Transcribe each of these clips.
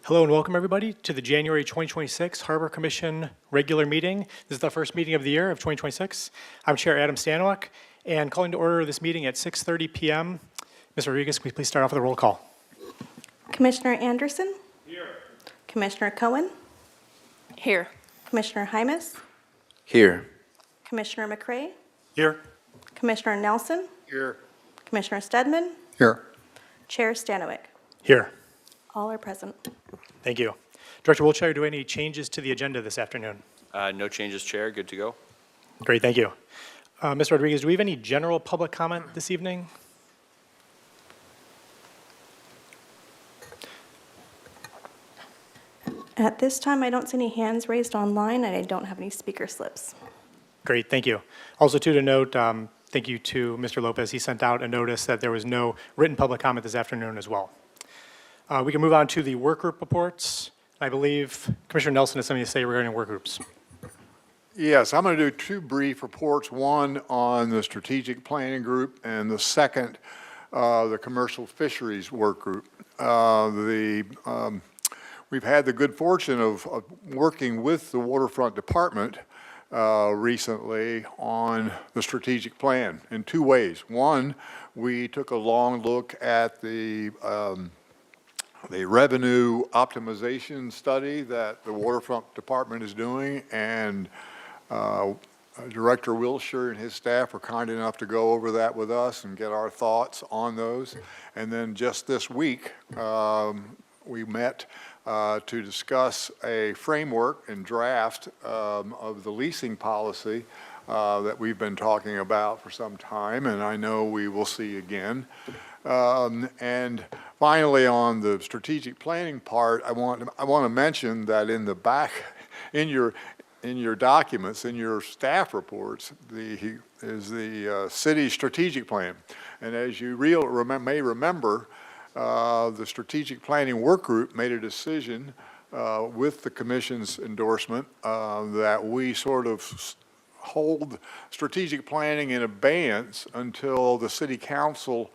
Hello and welcome everybody to the January 2026 Harbor Commission regular meeting. This is the first meeting of the year of 2026. I'm Chair Adam Stanwyck and calling to order this meeting at 6:30 p.m. Ms. Rodriguez, can we please start off with a roll call? Commissioner Anderson? Here. Commissioner Cohen? Here. Commissioner Hymas? Here. Commissioner McCray? Here. Commissioner Nelson? Here. Commissioner Stedman? Here. Chair Stanwyck. Here. All are present. Thank you. Director Wiltshire, do we have any changes to the agenda this afternoon? No changes, Chair. Good to go. Great, thank you. Ms. Rodriguez, do we have any general public comment this evening? At this time, I don't see any hands raised online, and I don't have any speaker slips. Great, thank you. Also, too, to note, thank you to Mr. Lopez. He sent out a notice that there was no written public comment this afternoon as well. We can move on to the work group reports. I believe Commissioner Nelson has something to say regarding work groups. Yes, I'm going to do two brief reports, one on the strategic planning group and the second, the commercial fisheries work group. We've had the good fortune of working with the Waterfront Department recently on the strategic plan in two ways. One, we took a long look at the revenue optimization study that the Waterfront Department is doing, and Director Wiltshire and his staff were kind enough to go over that with us and get our thoughts on those. And then just this week, we met to discuss a framework and draft of the leasing policy that we've been talking about for some time, and I know we will see again. And finally, on the strategic planning part, I want to mention that in the back, in your documents, in your staff reports, is the city strategic plan. And as you may remember, the strategic planning work group made a decision with the commission's endorsement that we sort of hold strategic planning in abeyance until the city council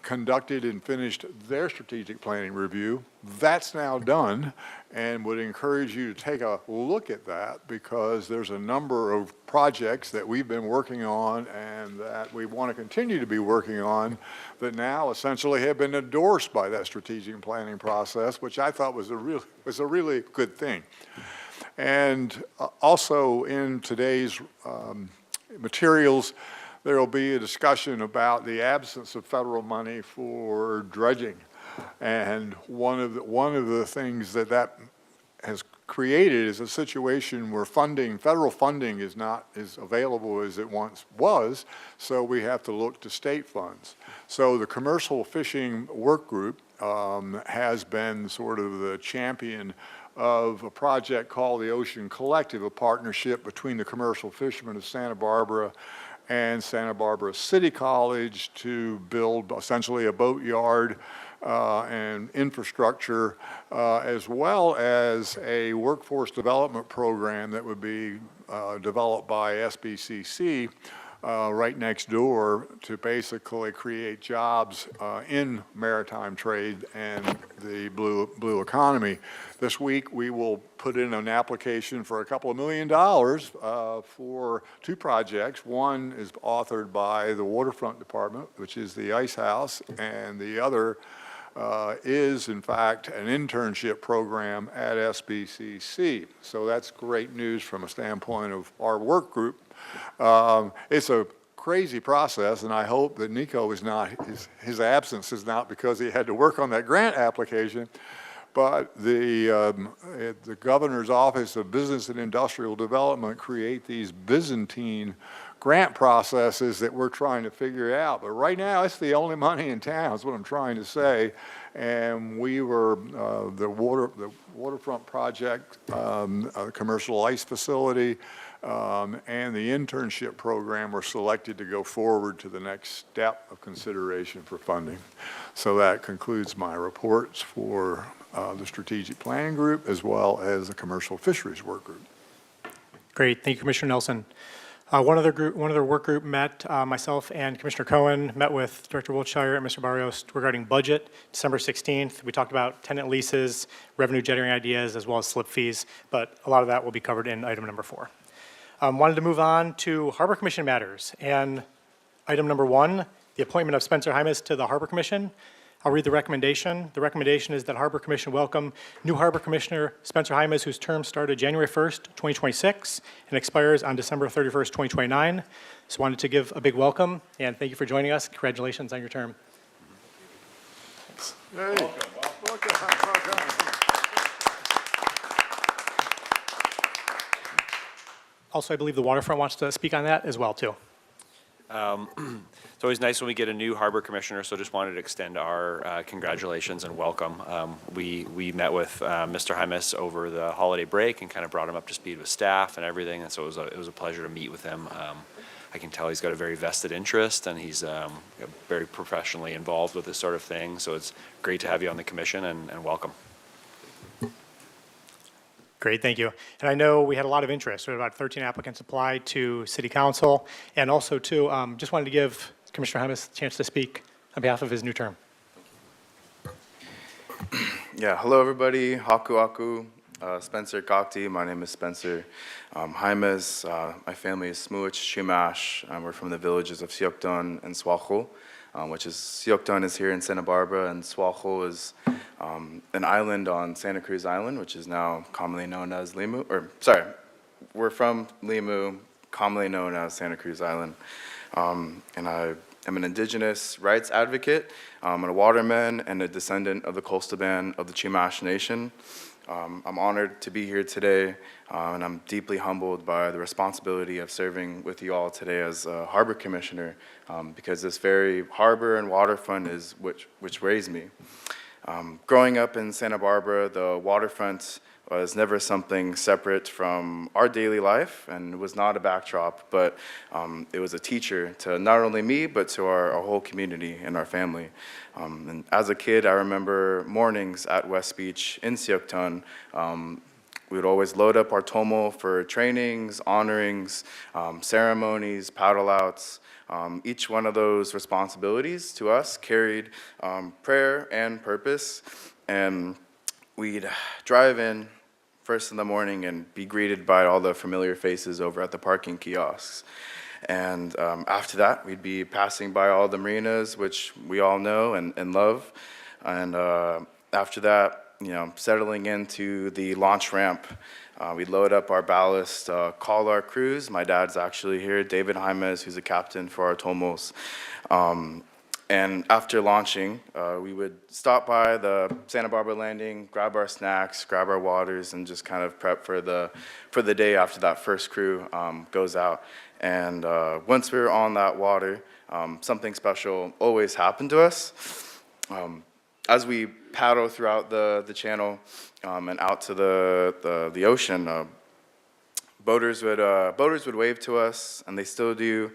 conducted and finished their strategic planning review. That's now done, and would encourage you to take a look at that, because there's a number of projects that we've been working on and that we want to continue to be working on that now essentially have been endorsed by that strategic planning process, which I thought was a really good thing. And also in today's materials, there will be a discussion about the absence of federal money for dredging. And one of the things that has created is a situation where federal funding is not as available as it once was, so we have to look to state funds. So the commercial fishing work group has been sort of the champion of a project called the Ocean Collective, a partnership between the commercial fishermen of Santa Barbara and Santa Barbara City College to build essentially a boat yard and infrastructure, as well as a workforce development program that would be developed by SBCC right next door to basically create jobs in maritime trade and the blue economy. This week we will put in an application for a couple of $1 million for two projects. One is authored by the Waterfront Department, which is the Ice House, and the other is in fact an internship program at SBCC. So that's great news from a standpoint of our work group. It's a crazy process, and I hope that Nico is not, his absence is not because he had to work on that grant application, but the Governor's Office of Business and Industrial Development create these Byzantine grant processes that we're trying to figure out. But right now, it's the only money in town, is what I'm trying to say. And we were, the waterfront project, commercial ice facility, and the internship program were selected to go forward to the next step of consideration for funding. So that concludes my reports for the strategic planning group as well as the commercial fisheries work group. Great, thank you, Commissioner Nelson. One other work group met, myself and Commissioner Cohen met with Director Wiltshire and Mr. Barrios regarding budget, December 16th. We talked about tenant leases, revenue generating ideas, as well as slip fees, but a lot of that will be covered in item number 4. Wanted to move on to Harbor Commission matters, and item number 1, the appointment of Spencer Hymas to the Harbor Commission. I'll read the recommendation. The recommendation is that Harbor Commission welcome new Harbor Commissioner Spencer Hymas, whose term started January 1st, 2026, and expires on December 31st, 2029. So wanted to give a big welcome, and thank you for joining us. Congratulations on your term. Hey, welcome. Also, I believe the Waterfront wants to speak on that as well, too. It's always nice when we get a new harbor commissioner, so just wanted to extend our congratulations and welcome. We met with Mr. Hymas over the holiday break and kind of brought him up to speed with staff and everything, and so it was a pleasure to meet with him. I can tell he's got a very vested interest, and he's very professionally involved with this sort of thing, so it's great to have you on the commission, and welcome. Great, thank you. And I know we had a lot of interest. We had about 13 applicants apply to City Council. And also, too, just wanted to give Commissioner Hymas a chance to speak on behalf of his new term. Yeah, hello everybody. Haku Aku, Spencer Kakti. My name is Spencer Hymas. My family is Smuich, Chumash. We're from the villages of Siokton and Swalcho, Siokton is here in Santa Barbara, and Swalcho is an island on Santa Cruz Island, which is now commonly known as Limu. We're from Limu, commonly known as Santa Cruz Island. And I am an indigenous rights advocate. I'm a waterman and a descendant of the coastal band of the Chumash Nation. I'm honored to be here today, and I'm deeply humbled by the responsibility of serving with you all today as a harbor commissioner, because this very harbor and waterfront is which raised me. Growing up in Santa Barbara, the waterfront was never something separate from our daily life, and it was not a backdrop, but it was a teacher to not only me, but to our whole community and our family. And as a kid, I remember mornings at West Beach in Siokton. We would always load up our tomo for trainings, honorings, ceremonies, paddle outs. Each one of those responsibilities to us carried prayer and purpose, and we'd drive in first in the morning and be greeted by all the familiar faces over at the parking kiosks. And after that, we'd be passing by all the marinas, which we all know and love. And after that, settling into the launch ramp, we'd load up our ballast, call our crews. My dad's actually here, David Hymas, who's a captain for our tomos. And after launching, we would stop by the Santa Barbara landing, grab our snacks, grab our waters, and just kind of prep for the day after that first crew goes out. And once we were on that water, something special always happened to us. As we paddle throughout the channel and out to the ocean, boaters would wave to us, and they still do.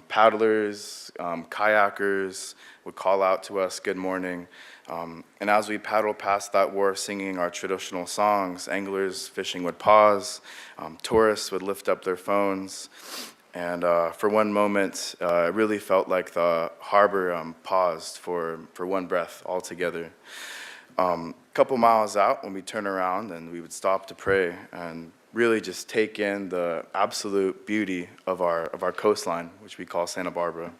Paddlers, kayakers would call out to us, "Good morning." And as we paddled past that wharf singing our traditional songs, anglers fishing would pause, tourists would lift up their phones, and for one moment, it really felt like the harbor paused for one breath altogether. Couple miles out, when we turn around, and we would stop to pray and really just take in the absolute beauty of our coastline, which we call Santa Barbara.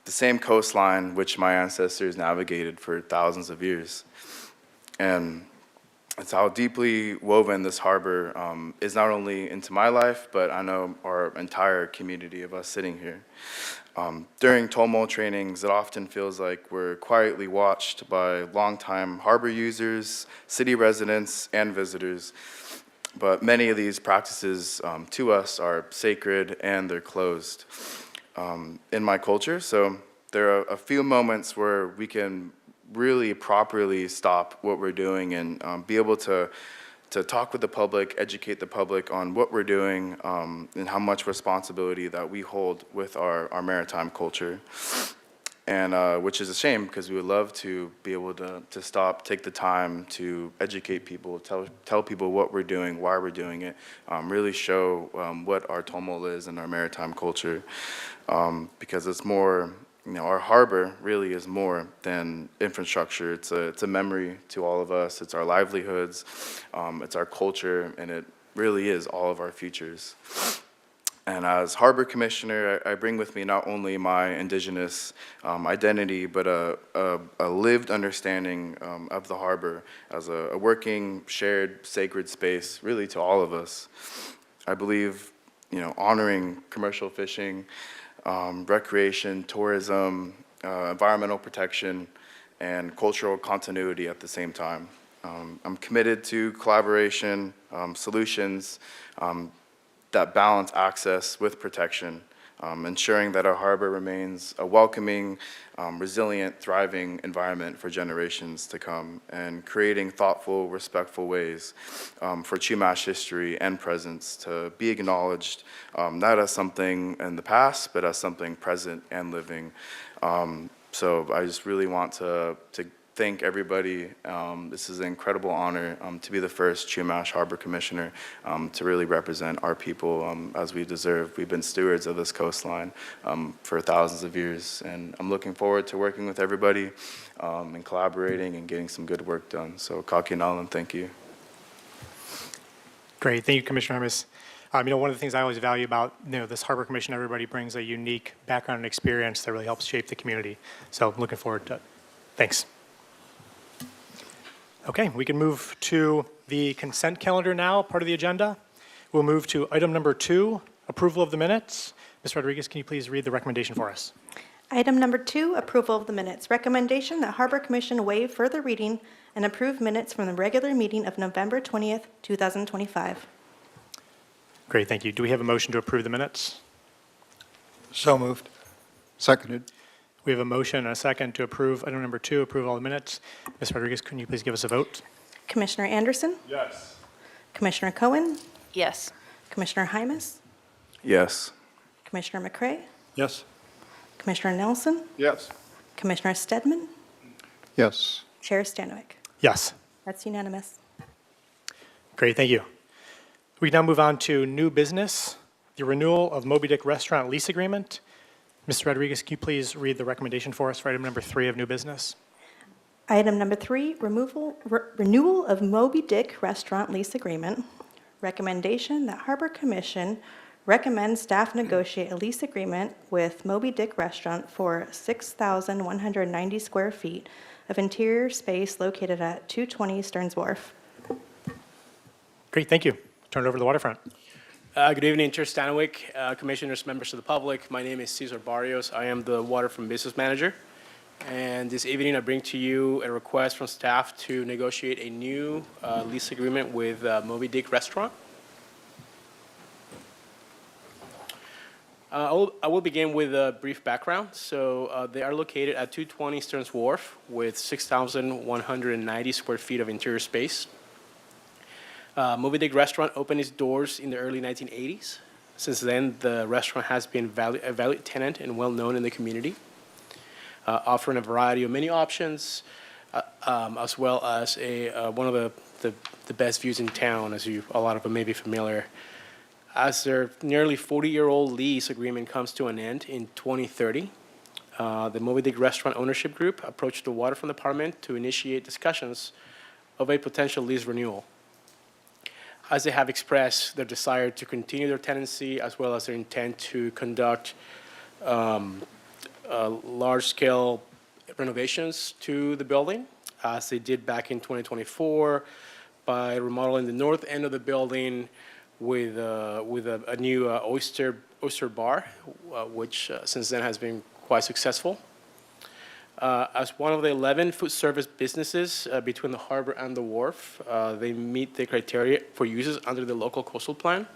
The same coastline which my ancestors navigated for thousands of years. And it's how deeply woven this harbor is not only into my life, but I know our entire community of us sitting here. During TOMO trainings, it often feels like we're quietly watched by longtime harbor users, city residents, and visitors. But many of these practices to us are sacred and they're closed in my culture. So there are a few moments where we can really properly stop what we're doing and be able to talk with the public, educate the public on what we're doing and how much responsibility that we hold with our maritime culture. and which is a shame because we would love to be able to stop, take the time to educate people, tell people what we're doing, why we're doing it, really show what our Tomol is and our maritime culture, because it's more, our harbor really is more than infrastructure. It's a memory to all of us. It's our livelihoods, it's our culture, and it really is all of our futures. And as Harbor Commissioner, I bring with me not only my indigenous identity, but a lived understanding of the harbor as a working, shared, sacred space, really to all of us. I believe, honoring commercial fishing, recreation, tourism, environmental protection, and cultural continuity at the same time. I'm committed to collaboration, solutions, that balance access with protection, ensuring that our harbor remains a welcoming, resilient, thriving environment for generations to come, and creating thoughtful, respectful ways for Chumash history and presence to be acknowledged, not as something in the past, but as something present and living. So I just really want to thank everybody. This is an incredible honor to be the first Chumash Harbor Commissioner to really represent our people as we deserve. We've been stewards of this coastline for thousands of years, and I'm looking forward to working with everybody and collaborating and getting some good work done. So, Kakinalan, thank you. Great, thank you, Commissioner Hermes. One of the things I always value about this Harbor Commission, everybody brings a unique background and experience that really helps shape the community. So I'm looking forward to it. Thanks. Okay, we can move to the consent calendar now, part of the agenda. We'll move to item number 2, approval of the minutes. Ms. Rodriguez, can you please read the recommendation for us? Item number 2, approval of the minutes. Recommendation that Harbor Commission waive further reading and approve minutes from the regular meeting of November 20th, 2025. Great, thank you. Do we have a motion to approve the minutes? So moved. Seconded. We have a motion and a second to approve item number 2, approve all the minutes. Ms. Rodriguez, can you please give us a vote? Commissioner Anderson? Yes. Commissioner Cohen? Yes. Commissioner Hymas? Yes. Commissioner McCray? Yes. Commissioner Nelson? Yes. Commissioner Stedman? Yes. Chair Stanwyck? Yes. That's unanimous. Great, thank you. We now move on to new business, the renewal of Moby Dick Restaurant lease agreement. Mr. Rodriguez, can you please read the recommendation for us for item number 3 of new business? Item number 3, renewal of Moby Dick Restaurant lease agreement. Recommendation that Harbor Commission recommends staff negotiate a lease agreement with Moby Dick Restaurant for 6,190 square feet of interior space located at 220 Stearns Wharf. Great, thank you. Turn it over to the waterfront. Good evening, Chair Stanwyck, commissioners, members of the public. My name is Cesar Barrios. I am the Waterfront Business Manager. And this evening, I bring to you a request from staff to negotiate a new lease agreement with Moby Dick Restaurant. I will begin with a brief background. So they are located at 220 Stearns Wharf with 6,190 square feet of interior space. Moby Dick Restaurant opened its doors in the early 1980s. Since then, the restaurant has been a valued tenant and well-known in the community, offering a variety of menu options, as well as one of the best views in town, as a lot of them may be familiar. As their nearly 40-year-old lease agreement comes to an end in 2030, the Moby Dick Restaurant Ownership Group approached the Waterfront Department to initiate discussions of a potential lease renewal, as they have expressed their desire to continue their tenancy as well as their intent to conduct large-scale renovations to the building, as they did back in 2024 by remodeling the north end of the building with a new oyster bar, which since then has been quite successful. As one of the 11 food service businesses between the harbor and the wharf, they meet the criteria for uses under the local coastal plan.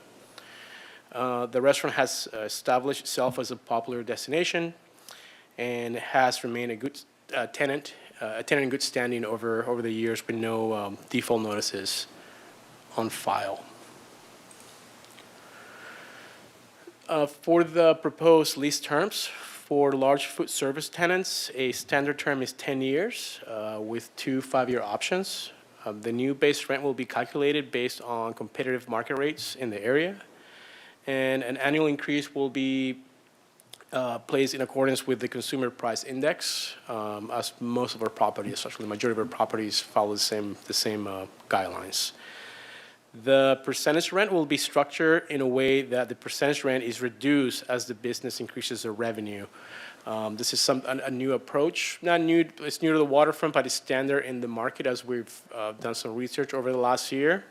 The restaurant has established itself as a popular destination and has remained a good tenant in good standing over the years with no default notices on file. For the proposed lease terms For large food service tenants, a standard term is 10 years with 2 5-year options. The new base rent will be calculated based on competitive market rates in the area, and an annual increase will be placed in accordance with the consumer price index, as most of our properties, actually the majority of our properties, follow the same guidelines. The percentage rent will be structured in a way that the percentage rent is reduced as the business increases their revenue. This is a new approach. Not new, it's new to the waterfront, but it's standard in the market as we've done some research over the last year.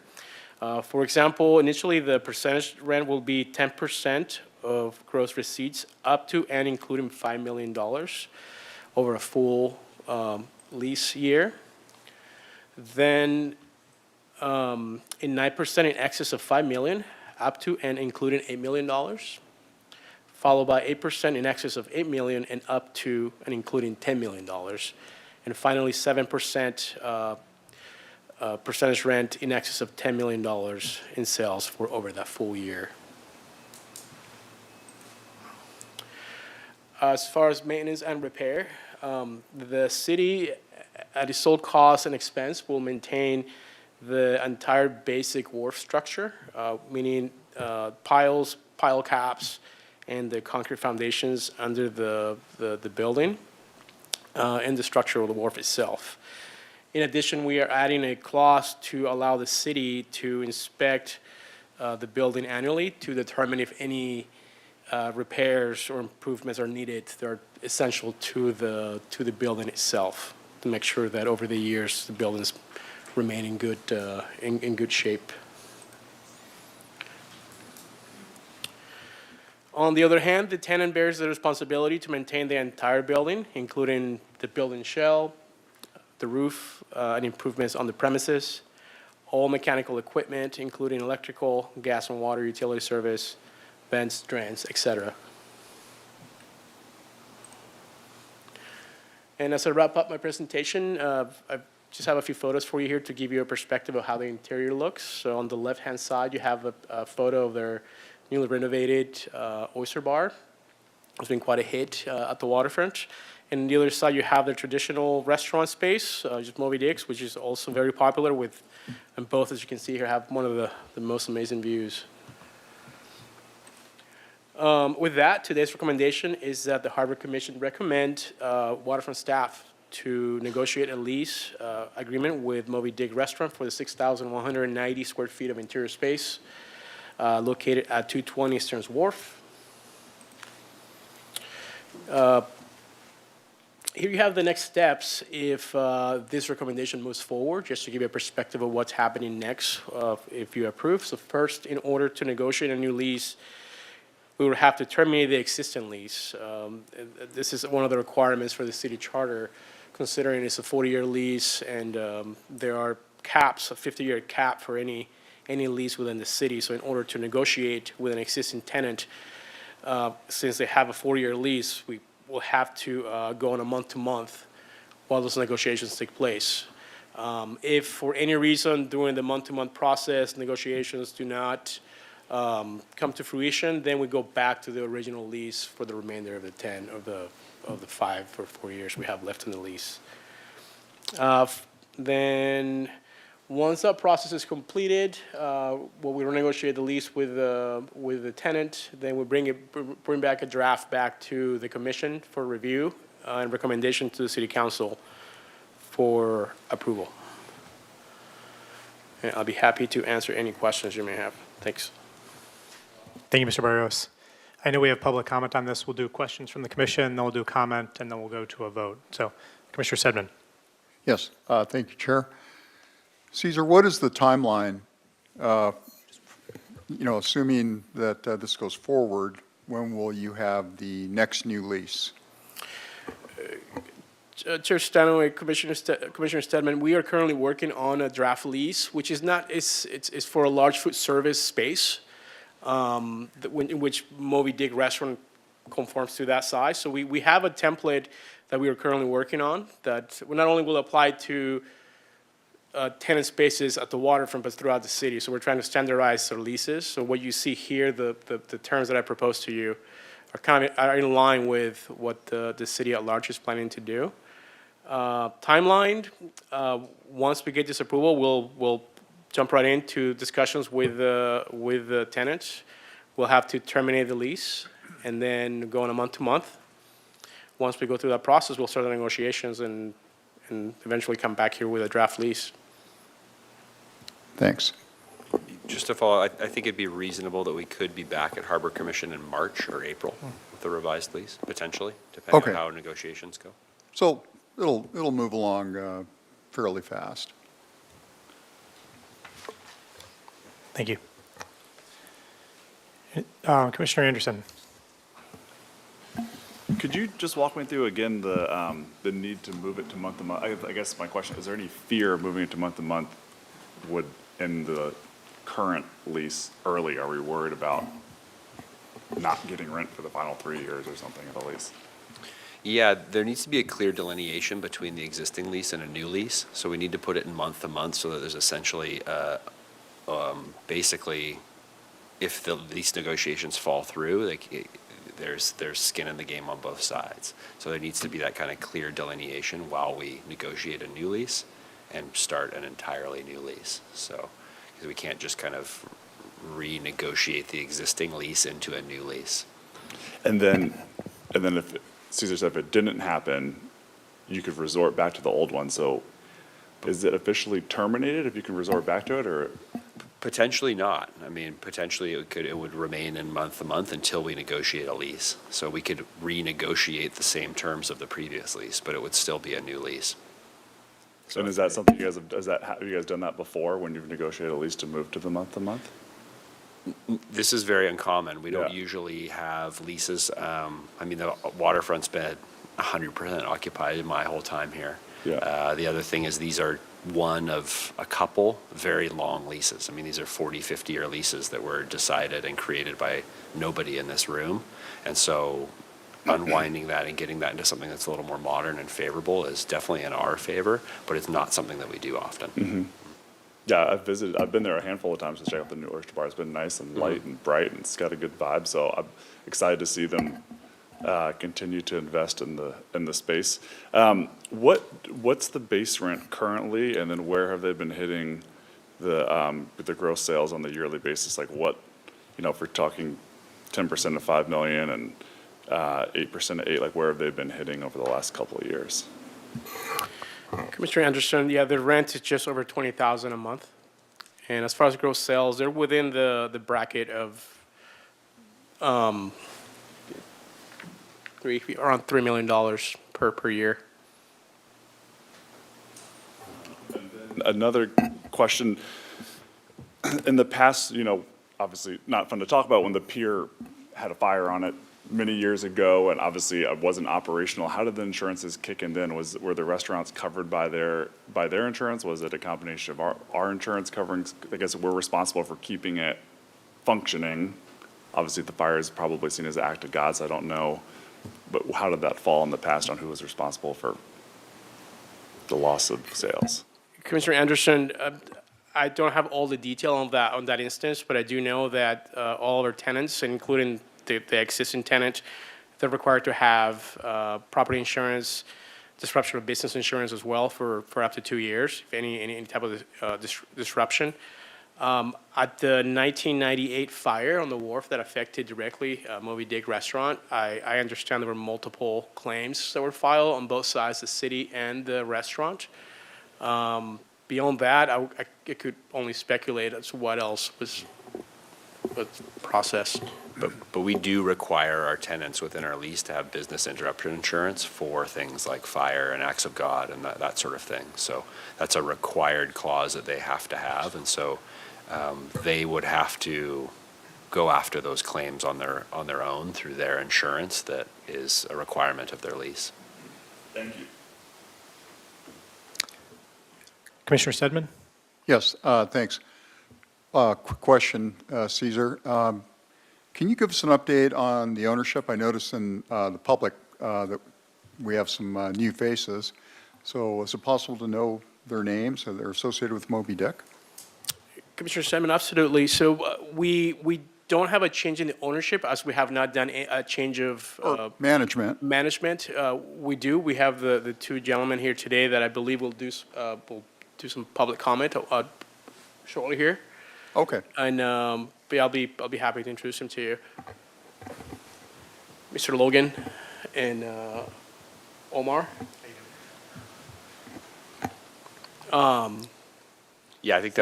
For example, initially the percentage rent will be 10% of gross receipts up to and including $5 million over a full lease year. Then in 9% in excess of $5 million, up to and including $8 million, followed by 8% in excess of $8 million and up to and including $10 million. And finally, 7% percentage rent in excess of $10 million in sales for over that full year. As far as maintenance and repair, the city, at its sole cost and expense, will maintain the entire basic wharf structure, meaning piles, pile caps, and the concrete foundations under the building and the structure of the wharf itself. In addition, we are adding a clause to allow the city to inspect the building annually to determine if any repairs or improvements are needed that are essential to the building itself, to make sure that over the years the buildings remain in good shape. On the other hand, the tenant bears the responsibility to maintain the entire building, including the building shell, the roof, and improvements on the premises, all mechanical equipment, including electrical, gas and water utility service, vents, drains, etc. And as I wrap up my presentation, I just have a few photos for you here to give you a perspective of how the interior looks. So on the left-hand side, you have a photo of their newly renovated oyster bar. It's been quite a hit at the waterfront. And on the other side, you have the traditional restaurant space, just Moby Dick's, which is also very popular with, and both, as you can see here, have one of the most amazing views. With that, today's recommendation is that the Harbor Commission recommend waterfront staff to negotiate a lease agreement with Moby Dick Restaurant for the 6,190 square feet of interior space located at 220 Stearns Wharf. Here you have the next steps if this recommendation moves forward, just to give you a perspective of what's happening next if you approve. So first, in order to negotiate a new lease, we would have to terminate the existing lease. This is one of the requirements for the city charter, considering it's a 40-year lease and there are caps, a 50-year cap for any lease within the city. So in order to negotiate with an existing tenant, since they have a 40-year lease, we will have to go on a month-to-month while those negotiations take place. If for any reason during the month-to-month process negotiations do not come to fruition, then we go back to the original lease for the remainder of the 5 or 4 years we have left in the lease. Then once that process is completed, we renegotiate the lease with the tenant. Then we bring back a draft back to the commission for review and recommendation to the city council for approval. And I'll be happy to answer any questions you may have. Thanks. Thank you, Mr. Barrios. I know we have public comment on this. We'll do questions from the commission, then we'll do comment, and then we'll go to a vote. So, Commissioner Sedman. Yes, thank you, Chair. Cesar, what is the timeline, assuming that this goes forward, when will you have the next new lease? Chair Stanaway, Commissioner Stedman, we are currently working on a draft lease, which is not, it's for a large food service space, in which Moby Dick Restaurant conforms to that size. So we have a template that we are currently working on that not only will apply to tenant spaces at the waterfront, but throughout the city. So we're trying to standardize our leases. So what you see here, the terms that I proposed to you are in line with what the city at large is planning to do. Timeline, once we get this approval, we'll jump right into discussions with the tenants. We'll have to terminate the lease and then go on a month-to-month. Once we go through that process, we'll start the negotiations and eventually come back here with a draft lease. Thanks. Just to follow, I think it'd be reasonable that we could be back at Harbor Commission in March or April with the revised lease, potentially, depending Okay. on how negotiations go. So it'll move along fairly fast. Thank you. Commissioner Anderson. Could you just walk me through again the need to move it to month to month? I guess my question, is there any fear of moving it to month would end the current lease early? Are we worried about not getting rent for the final 3 years or something of the lease? Yeah, there needs to be a clear delineation between the existing lease and a new lease. So we need to put it in month to month so that there's essentially, basically, if the lease negotiations fall through, there's skin in the game on both sides. So there needs to be that kind of clear delineation while we negotiate a new lease and start an entirely new lease. So, because we can't just kind of renegotiate the existing lease into a new lease. And then if, Caesar said if it didn't happen, you could resort back to the old one. So is it officially terminated if you can resort back to it, or? Potentially not. I mean, potentially it would remain in month to month until we negotiate a lease. So we could renegotiate the same terms of the previous lease, but it would still be a new lease. And is that something you guys have you guys done that before when you've negotiated a lease to move to the month to month? This is very uncommon. We don't Yeah. usually have leases. I mean, the waterfront's been 100% occupied my whole time here. Yeah. The other thing is these are one of a couple very long leases. I mean, these are 40, 50-year leases that were decided and created by nobody in this room. And so unwinding that and getting that into something that's a little more modern and favorable is definitely in our favor, but it's not something that we do often. Yeah, I've been there a handful of times to check out the new oyster bar. It's been nice and light and bright, and it's got a good vibe. So I'm excited to see them continue to invest in the space. What's the base rent currently, and then where have they been hitting the gross sales on the yearly basis? Like what, if we're talking 10% of 5 million and 8% of 8, like where have they been hitting over the last couple of years? Commissioner Anderson, yeah, the rent is just over $20,000 a month. And as far as gross sales, they're within the bracket of around $3 million per year. Another question. In the past, obviously not fun to talk about when the pier had a fire on it many years ago, and obviously it wasn't operational. How did the insurances kick in then? Were the restaurants covered by their insurance? Was it a combination of our insurance covering? I guess we're responsible for keeping it functioning. Obviously, the fire is probably seen as an act of God, so I don't know. But how did that fall in the past on who was responsible for the loss of sales? Commissioner Anderson, I don't have all the detail on that instance, but I do know that all of our tenants, including the existing tenant, they're required to have property insurance, disruption of business insurance as well for up to 2 years, if any type of disruption. At the 1998 fire on the wharf that affected directly Moby Dick Restaurant, I understand there were multiple claims that were filed on both sides, the city and the restaurant. Beyond that, I could only speculate as to what else was processed. But we do require our tenants within our lease to have business interruption insurance for things like fire and acts of God and that sort of thing. So that's a required clause that they have to have, and so they would have to go after those claims on their own through their insurance. That is a requirement of their lease. Thank you. Commissioner Stedman? Yes, thanks. Quick question, Caesar. Can you give us an update on the ownership? I noticed in the public that we have some new faces. So is it possible to know their names? Are they associated with Moby Dick? Commissioner Stedman, absolutely. So we don't have a change in the ownership, as we have not done a change of Management. management. We have the two gentlemen here today that I believe will do some public comment shortly here. Okay. And but I'll be happy to introduce him to you. Mr. Logan and Omar. Yeah, I think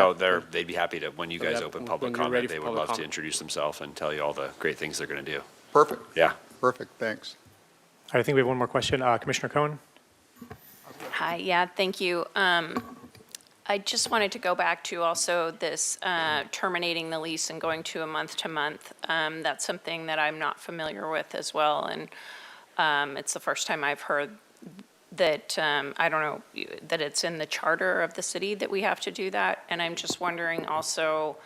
they'd be happy to, when you guys open public when you're ready comment, for they would public love to comment. introduce themselves and tell you all the great things they're going to do. Perfect. Yeah. Perfect, thanks. I think we have one more question. Commissioner Cohen? Hi, yeah, thank you. I just wanted to go back to also this terminating the lease and going to a month-to-month. That's something that I'm not familiar with as well, and it's the first time I've heard that, I don't know, that it's in the charter of the city that we have to do that. And I'm just wondering also,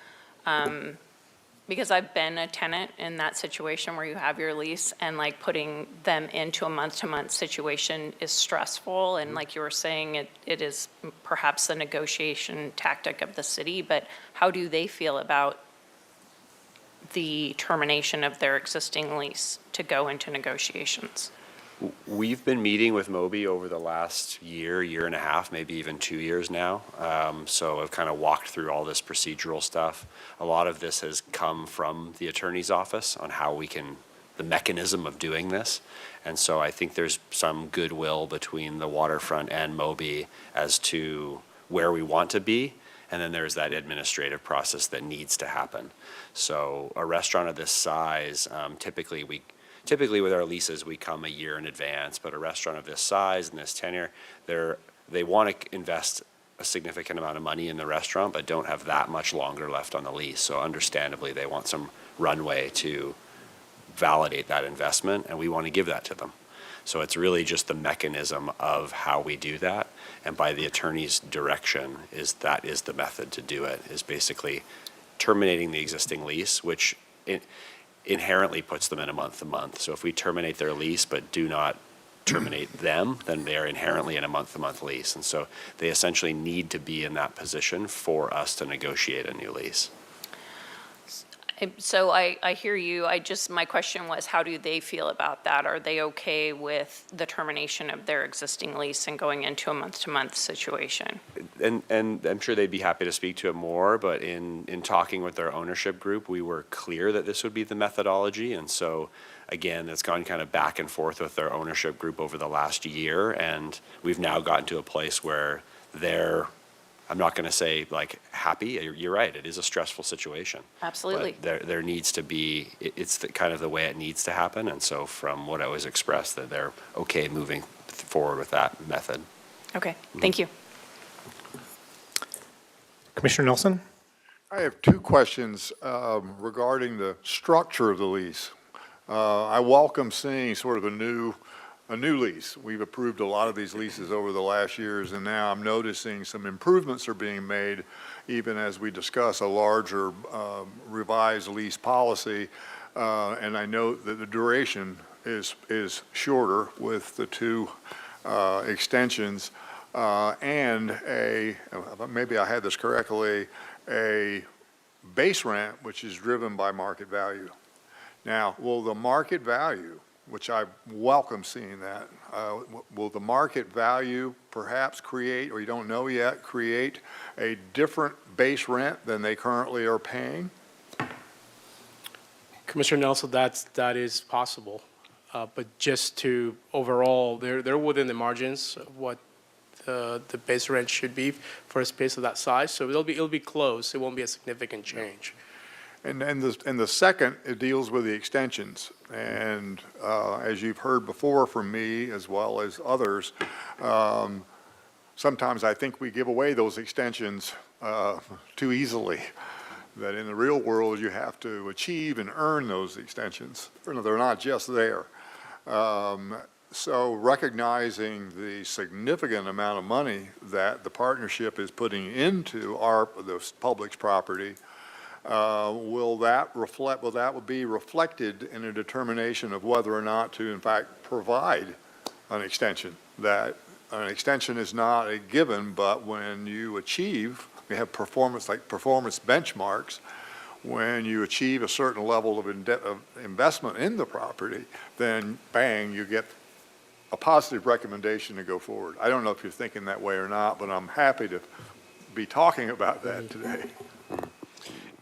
because I've been a tenant in that situation where you have your lease and like putting them into a month-to-month situation is stressful. And like you were saying, it is perhaps the negotiation tactic of the city, but how do they feel about the termination of their existing lease to go into negotiations? We've been meeting with Moby over the last year and a half, maybe even 2 years now. So I've kind of walked through all this procedural stuff. A lot of this has come from the attorney's office on how the mechanism of doing this. And so I think there's some goodwill between the waterfront and Moby as to where we want to be. And then there's that administrative process that needs to happen. So a restaurant of this size, typically with our leases, we come a year in advance, but a restaurant of this size and this tenure, they want to invest a significant amount of money in the restaurant, but don't have that much longer left on the lease. So understandably, they want some runway to validate that investment, and we want to give that to them. So it's really just the mechanism of how we do that, and by the attorney's direction, that is the method to do it, is basically terminating the existing lease, which inherently puts them in a month-to-month. So if we terminate their lease but do not terminate them, then they are inherently in a month-to-month lease. And so they essentially need to be in that position for us to negotiate a new lease. So I hear you. My question was, how do they feel about that? Are they okay with the termination of their existing lease and going into a month-to-month situation? And I'm sure they'd be happy to speak to it more, but in talking with their ownership group, we were clear that this would be the methodology. And so, again, it's gone kind of back and forth with their ownership group over the last year, and we've now gotten to a place where I'm not going to say like happy. You're right. It is a stressful situation. Absolutely. But there needs to be, it's kind of the way it needs to happen. And so from what I was expressed, that they're okay moving forward with that method. Okay, thank you. Commissioner Nelson? I have two questions regarding the structure of the lease. I welcome seeing sort of a new lease. We've approved a lot of these leases over the last years, and now I'm noticing some improvements are being made, even as we discuss a larger revised lease policy. And I note that the duration is shorter with the two extensions, and maybe I had this correctly, a base rent which is driven by market value. Now, will the market value, which I welcome seeing that, will the market value perhaps create, or you don't know yet, create a different base rent than they currently are paying? Commissioner Nelson, that is possible. But just to overall, they're within the margins of what the base rent should be for a space of that size. So it'll be close. It won't be a significant change. And the second, it deals with the extensions. And as you've heard before from me, as well as others, sometimes I think we give away those extensions too easily. That in the real world, you have to achieve and earn those extensions. They're not just there. So recognizing the significant amount of money that the partnership is putting into the public's property, will that be reflected in a determination of whether or not to, in fact, provide an extension? That an extension is not a given, but when you achieve, we have performance benchmarks, when you achieve a certain level of investment in the property, then bang, you get a positive recommendation to go forward. I don't know if you're thinking that way or not, but I'm happy to be talking about that today.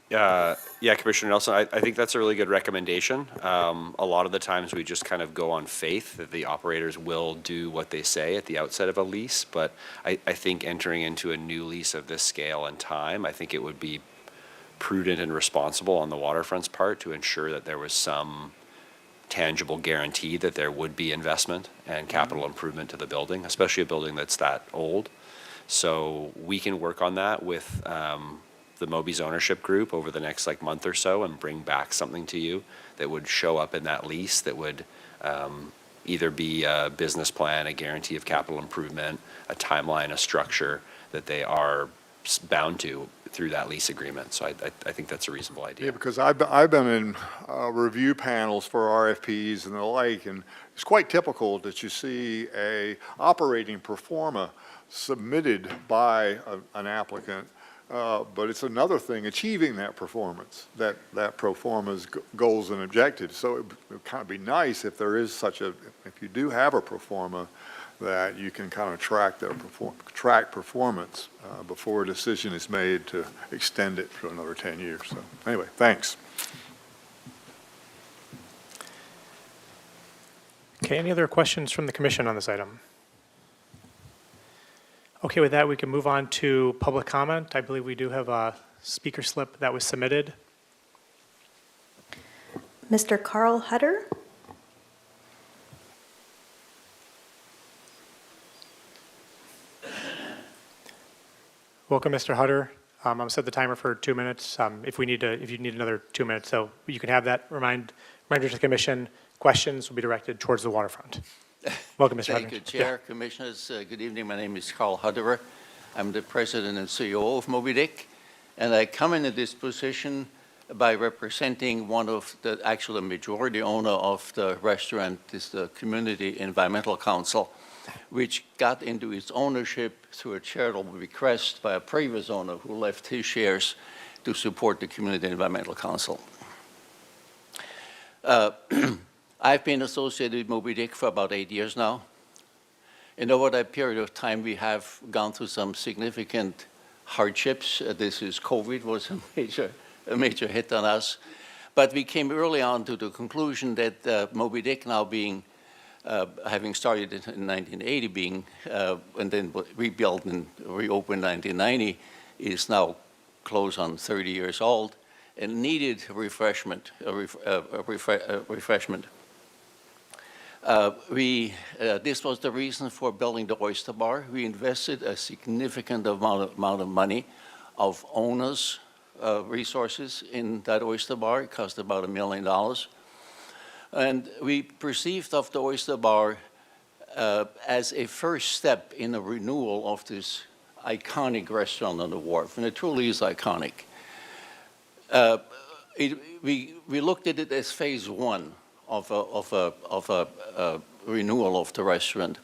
Yeah, Commissioner Nelson, I think that's a really good recommendation. A lot of the times we just kind of go on faith that the operators will do what they say at the outset of a lease, but I think entering into a new lease of this scale and time, I think it would be prudent and responsible on the waterfront's part to ensure that there was some tangible guarantee that there would be investment and capital improvement to the building, especially a building that's that old. So we can work on that with the Moby's ownership group over the next month or so and bring back something to you that would show up in that lease that would either be a business plan, a guarantee of capital improvement, a timeline, a structure that they are bound to through that lease agreement. So I think that's a reasonable idea. Yeah, because I've been in review panels for RFPs and the like, and it's quite typical that you see a operating pro forma submitted by an applicant, but it's another thing achieving that performance, that pro forma's goals and objectives. So it would kind of be nice if there is such a, if you do have a pro forma, that you can kind of track their track performance before a decision is made to extend it for another 10 years. So anyway, thanks. Okay, any other questions from the commission on this item? Okay, with that, we can move on to public comment. I believe we do have a speaker slip that was submitted. Mr. Carl Hutter? Welcome, Mr. Hutter. I'm going to set the timer for 2 minutes. If you need another 2 minutes, so you can have that. Reminder to the commission, questions will be directed towards the waterfront. Welcome, Mr. Hutter. Thank you, Chair, Commissioners. Good evening. My name is Carl Hutterer. I'm the President and CEO of Moby Dick, and I come into this position by representing one of the, actually the majority owner of the restaurant, is the Community Environmental Council, which got into its ownership through a charitable bequest by a previous owner who left his shares to support the Community Environmental Council. I've been associated with Moby Dick for about 8 years now. And over that period of time, we have gone through some significant hardships. COVID was a major hit on us. But we came early on to the conclusion that Moby Dick now being having started in 1980, and then rebuilt and reopened in 1990, is now close on 30 years old and needed refreshment. This was the reason for building the Oyster Bar. We invested a significant amount of money of owners' resources in that Oyster Bar. It cost about $1 million. And we perceived of the Oyster Bar as a first step in the renewal of this iconic restaurant on the wharf, and it truly is iconic. We looked at it as phase one of a renewal of the restaurant,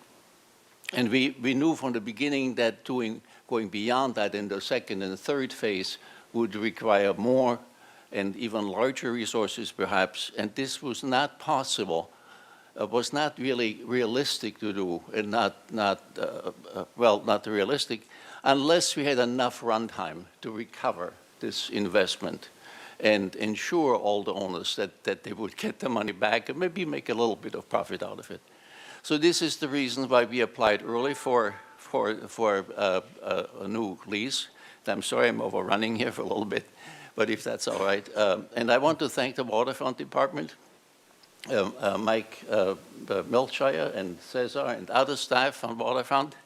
and we knew from the beginning that going beyond that in the second and third phase would require more and even larger resources perhaps, and this was not possible, was not really realistic to do, and not realistic, unless we had enough runtime to recover this investment and ensure all the owners that they would get the money back and maybe make a little bit of profit out of it. So this is the reason why we applied early for a new lease. I'm sorry I'm overrunning here for a little bit, but if that's all right. And I want to thank the Waterfront Department, Mike Milchire and Cesar and other staff on Waterfront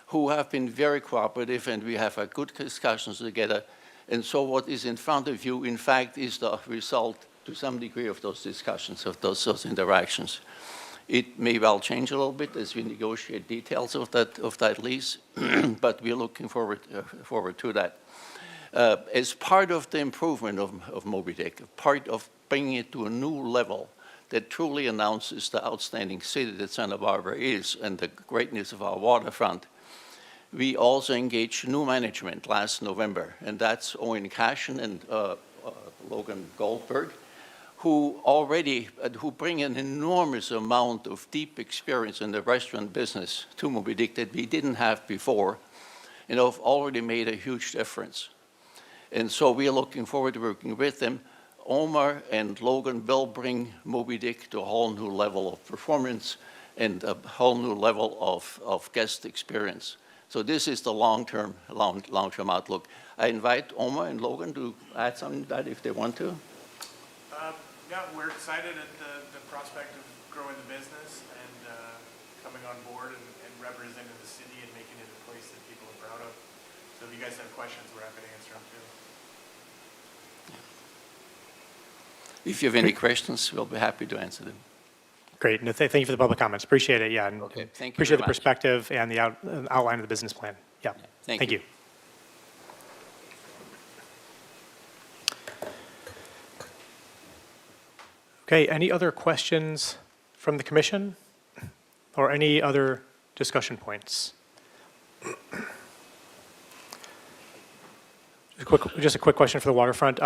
who have been very cooperative, and we have had good discussions together. And so what is in front of you, in fact, is the result to some degree of those discussions, of those interactions. It may well change a little bit as we negotiate details of that lease, but we're looking forward to that. As part of the improvement of Moby Dick, part of bringing it to a new level that truly announces the outstanding city that Santa Barbara is and the greatness of our waterfront, We also engaged new management last November, and that's Owen Cashin and Logan Goldberg, who bring an enormous amount of deep experience in the restaurant business to Moby Dick that we didn't have before, and have already made a huge difference. And so we are looking forward to working with them. Omar and Logan will bring Moby Dick to a whole new level of performance and a whole new level of guest experience. So this is the long-term outlook. I invite Omar and Logan to add something to that if they want to. Yeah, we're excited at the prospect of growing the business and coming on board and representing the city and making it a place that people are proud of. So if you guys have questions, we're happy to answer them too. If you have any questions, we'll be happy to answer them. Great, and thank you for the public comments. Appreciate it, yeah. And Okay, thank you appreciate very the much. perspective and the outline of the business plan. Yeah, Thank thank you. you. Okay, any other questions from the commission or any other discussion points? Just a quick question for the waterfront.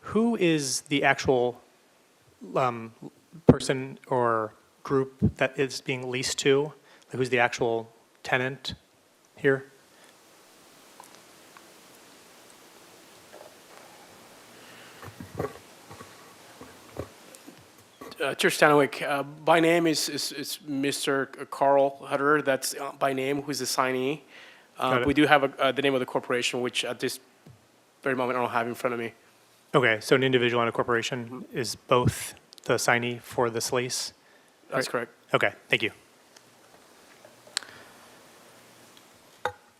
Who is the actual person or group that is being leased to? Like, who's the actual tenant here? Chair Stanwyck, by name is Mr. Carl Hutter. That's by name, who's the signee. Got it. We do have the name of the corporation, which at this very moment I don't have in front of me. Okay, so an individual and a corporation is both the signee for this lease? That's correct. Okay, thank you.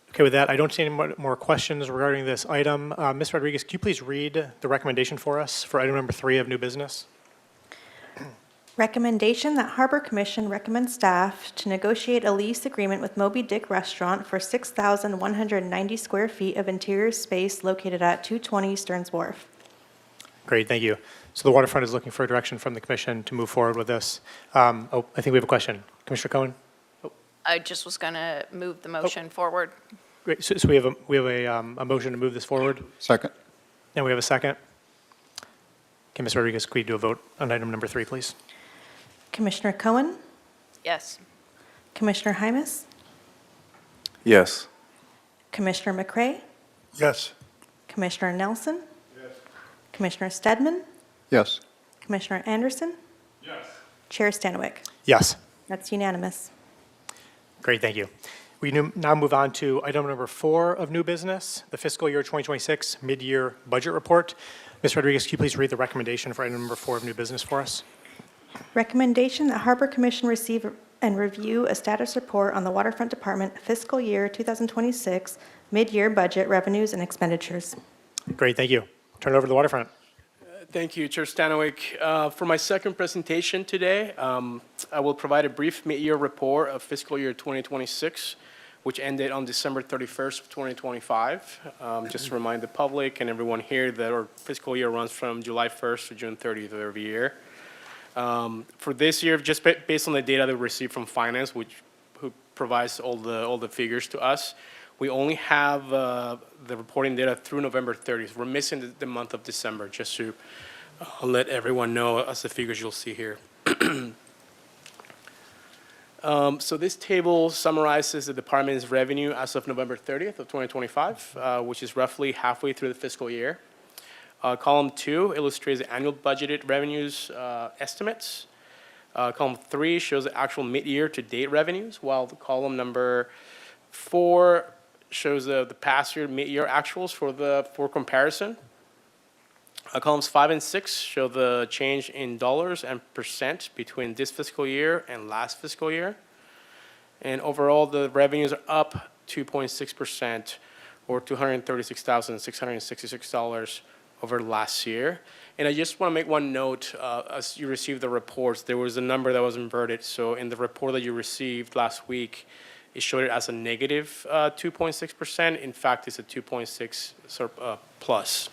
Okay, with that, I don't see any more questions regarding this item. Ms. Rodriguez, could you please read the recommendation for us for item number 3 of new business? Recommendation that Harbor Commission recommends staff to negotiate a lease agreement with Moby Dick Restaurant for 6,190 square feet of interior space located at 220 Stearns Wharf. Great, thank you. So the waterfront is looking for a direction from the commission to move forward with this. I think we have a question. Commissioner Cohen? I just was going to move the motion forward. Great, so we have a motion to move this forward, Second? and we have a second. Okay, Ms. Rodriguez, could we do a vote on item number 3, please? Commissioner Cohen? Yes. Commissioner Hymas? Yes. Commissioner McCray? Yes. Commissioner Nelson? Commissioner Stedman? Yes. Commissioner Anderson? Yes. Chair Stanwyck? Yes. That's unanimous. Great, thank you. We now move on to item number 4 of new business, the fiscal year 2026 mid-year budget report. Ms. Rodriguez, can you please read the recommendation for item number 4 of new business for us? Recommendation that Harbor Commission receive and review a status report on the Waterfront Department fiscal year 2026 mid-year budget revenues and expenditures. Great, thank you. Turn it over to the waterfront. Thank you, Chair Stanwyck. For my second presentation today, I will provide a brief mid-year report of fiscal year 2026, which ended on December 31st of 2025. Just to remind the public and everyone here that our fiscal year runs from July 1st to June 30th of every year. For this year, just based on the data that we received from finance, who provides all the figures to us, we only have the reporting data through November 30th. We're missing the month of December, just to let everyone know as the figures you'll see here. So this table summarizes the department's revenue as of November 30th of 2025, which is roughly halfway through the fiscal year. Column 2 illustrates the annual budgeted revenues estimates. Column 3 shows the actual mid-year to date revenues, while the column number 4 shows the past year mid-year actuals for comparison. Columns 5 and 6 show the change in dollars and percent between this fiscal year and last fiscal year. And overall, the revenues are up 2.6%, or $236,666 over last year. And I just want to make one note, as you receive the reports, there was a number that was inverted. So in the report that you received last week, it showed it as a negative 2.6%. In fact, it's a 2.6 plus.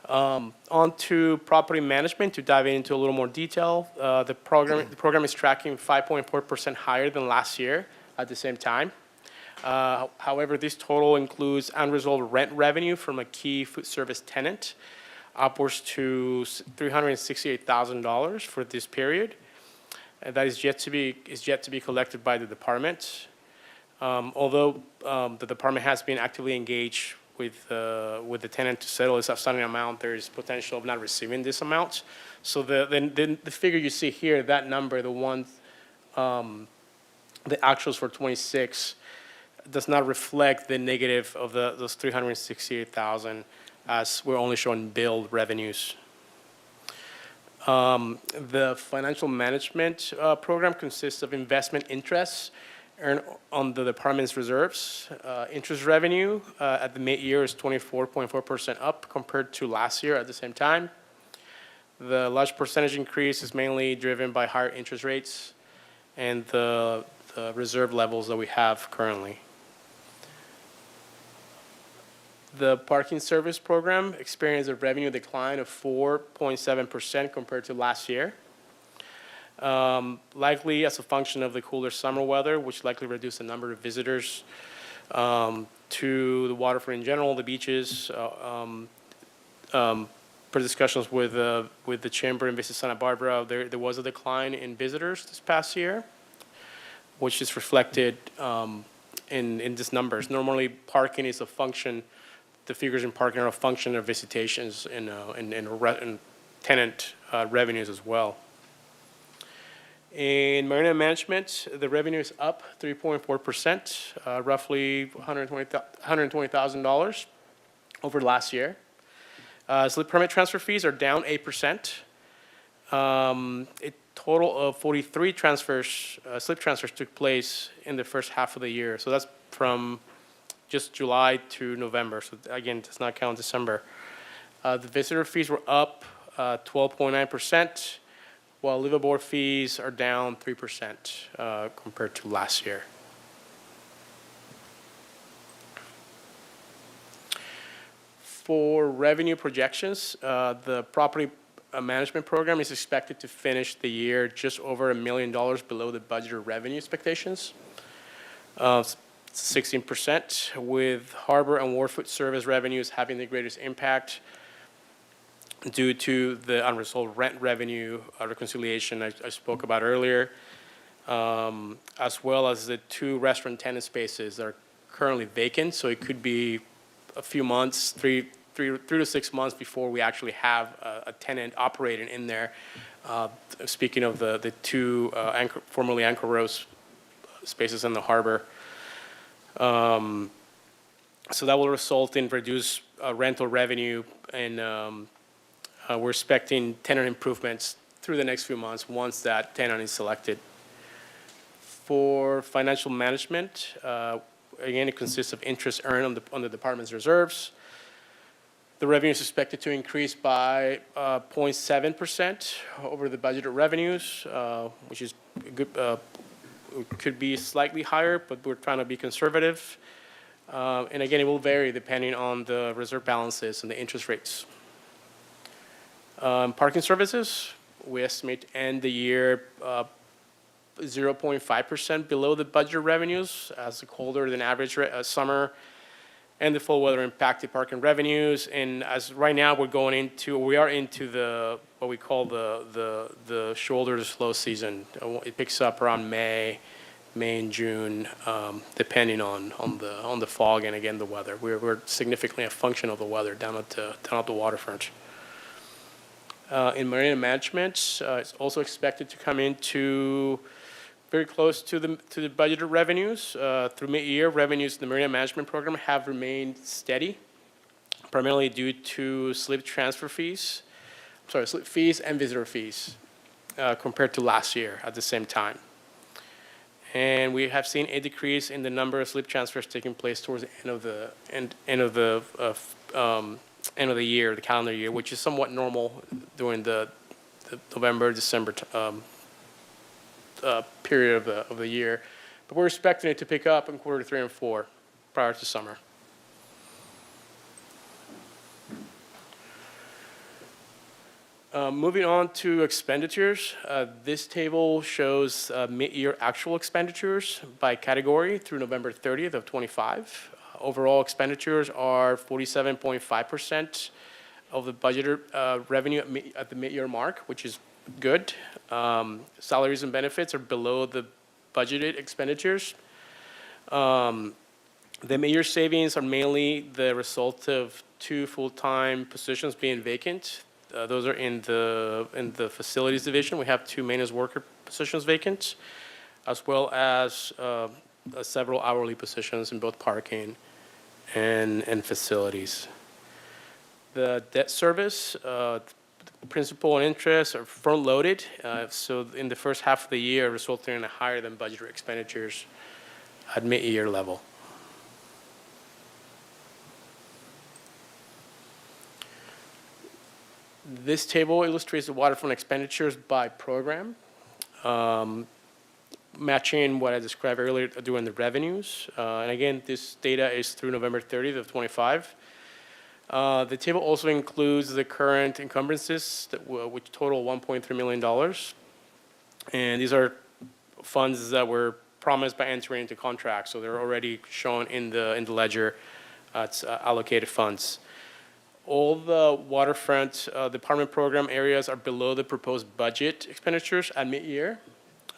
On to property management, to dive into a little more detail. The program is tracking 5.4% higher than last year at the same time. However, this total includes unresolved rent revenue from a key food service tenant, upwards to $368,000 for this period. And that is yet to be collected by the department. Although the department has been actively engaged with the tenant to settle this outstanding amount, there is potential of not receiving this amount. So the figure you see here, that number, the actuals for 26, does not reflect the negative of those 368,000, as we're only showing billed revenues. The financial management program consists of investment interests earned on the department's reserves. Interest revenue at the mid-year is 24.4% up compared to last year at the same time. The large percentage increase is mainly driven by higher interest rates and the reserve levels that we have currently. The parking service program experienced a revenue decline of 4.7% compared to last year, likely as a function of the cooler summer weather, which likely reduced the number of visitors to the waterfront in general, the beaches. Per discussions with the chamber in Visit Santa Barbara, there was a decline in visitors this past year, which is reflected in these numbers. Normally, parking is a function. The figures in parking are a function of visitations and tenant revenues as well. In marina management, the revenue is up 3.4%, roughly $120,000 over last year. Slip permit transfer fees are down 8%. A total of 43 slip transfers took place in the first half of the year. So that's from just July to November. So again, it does not count December. The visitor fees were up 12.9%, while liveaboard fees are down 3% compared to last year. For revenue projections, the property management program is expected to finish the year just over $1 million below the budgeted revenue expectations. 16%, with harbor and wharf food service revenues having the greatest impact due to the unresolved rent revenue reconciliation I spoke about earlier, as well as the 2 restaurant tenant spaces that are currently vacant. So it could be a few months, three to 6 months before we actually have a tenant operating in there. Speaking of the 2 formerly Anchor Rose spaces in the harbor. So that will result in reduced rental revenue, and we're expecting tenant improvements through the next few months once that tenant is selected. For financial management, again, it consists of interest earned on the department's reserves. The revenue is expected to increase by 0.7% over the budgeted revenues, which is good. Could be slightly higher, but we're trying to be conservative. And again, it will vary depending on the reserve balances and the interest rates. Parking services, we estimate to end the year 0.5% below the budget revenues, as the colder than average summer and the full weather impacted parking revenues. And as right now we are into the what we call the shoulder to slow season. It picks up around May and June, depending on the fog and again the weather. We're significantly a function of the weather down at the waterfront. In marina management, it's also expected to come into very close to the budgeted revenues. Through mid-year, revenues in the marina management program have remained steady, primarily due to slip fees and visitor fees compared to last year at the same time. And we have seen a decrease in the number of slip transfers taking place towards the end of the year, the calendar year, which is somewhat normal during the November, December period of the year. But we're expecting it to pick up in quarter 3 and 4 prior to summer. Moving on to expenditures, this table shows mid-year actual expenditures by category through November 30th of '25. Overall expenditures are 47.5% of the budgeted revenue at the mid-year mark, which is good. Salaries and benefits are below the budgeted expenditures. The mid-year savings are mainly the result of 2 full-time positions being vacant. Those are in the facilities division. We have 2 maintenance worker positions vacant, as well as several hourly positions in both parking and facilities. The debt service, principal and interest are front-loaded, so in the first half of the year, resulting in a higher than budgeted expenditures at mid-year level. This table illustrates the waterfront expenditures by program, matching what I described earlier during the revenues. And again, this data is through November 30th of '25. The table also includes the current encumbrances, which total $1.3 million. And these are funds that were promised by entering into contracts, so they're already shown in the ledger as allocated funds. All the waterfront department program areas are below the proposed budget expenditures at mid-year.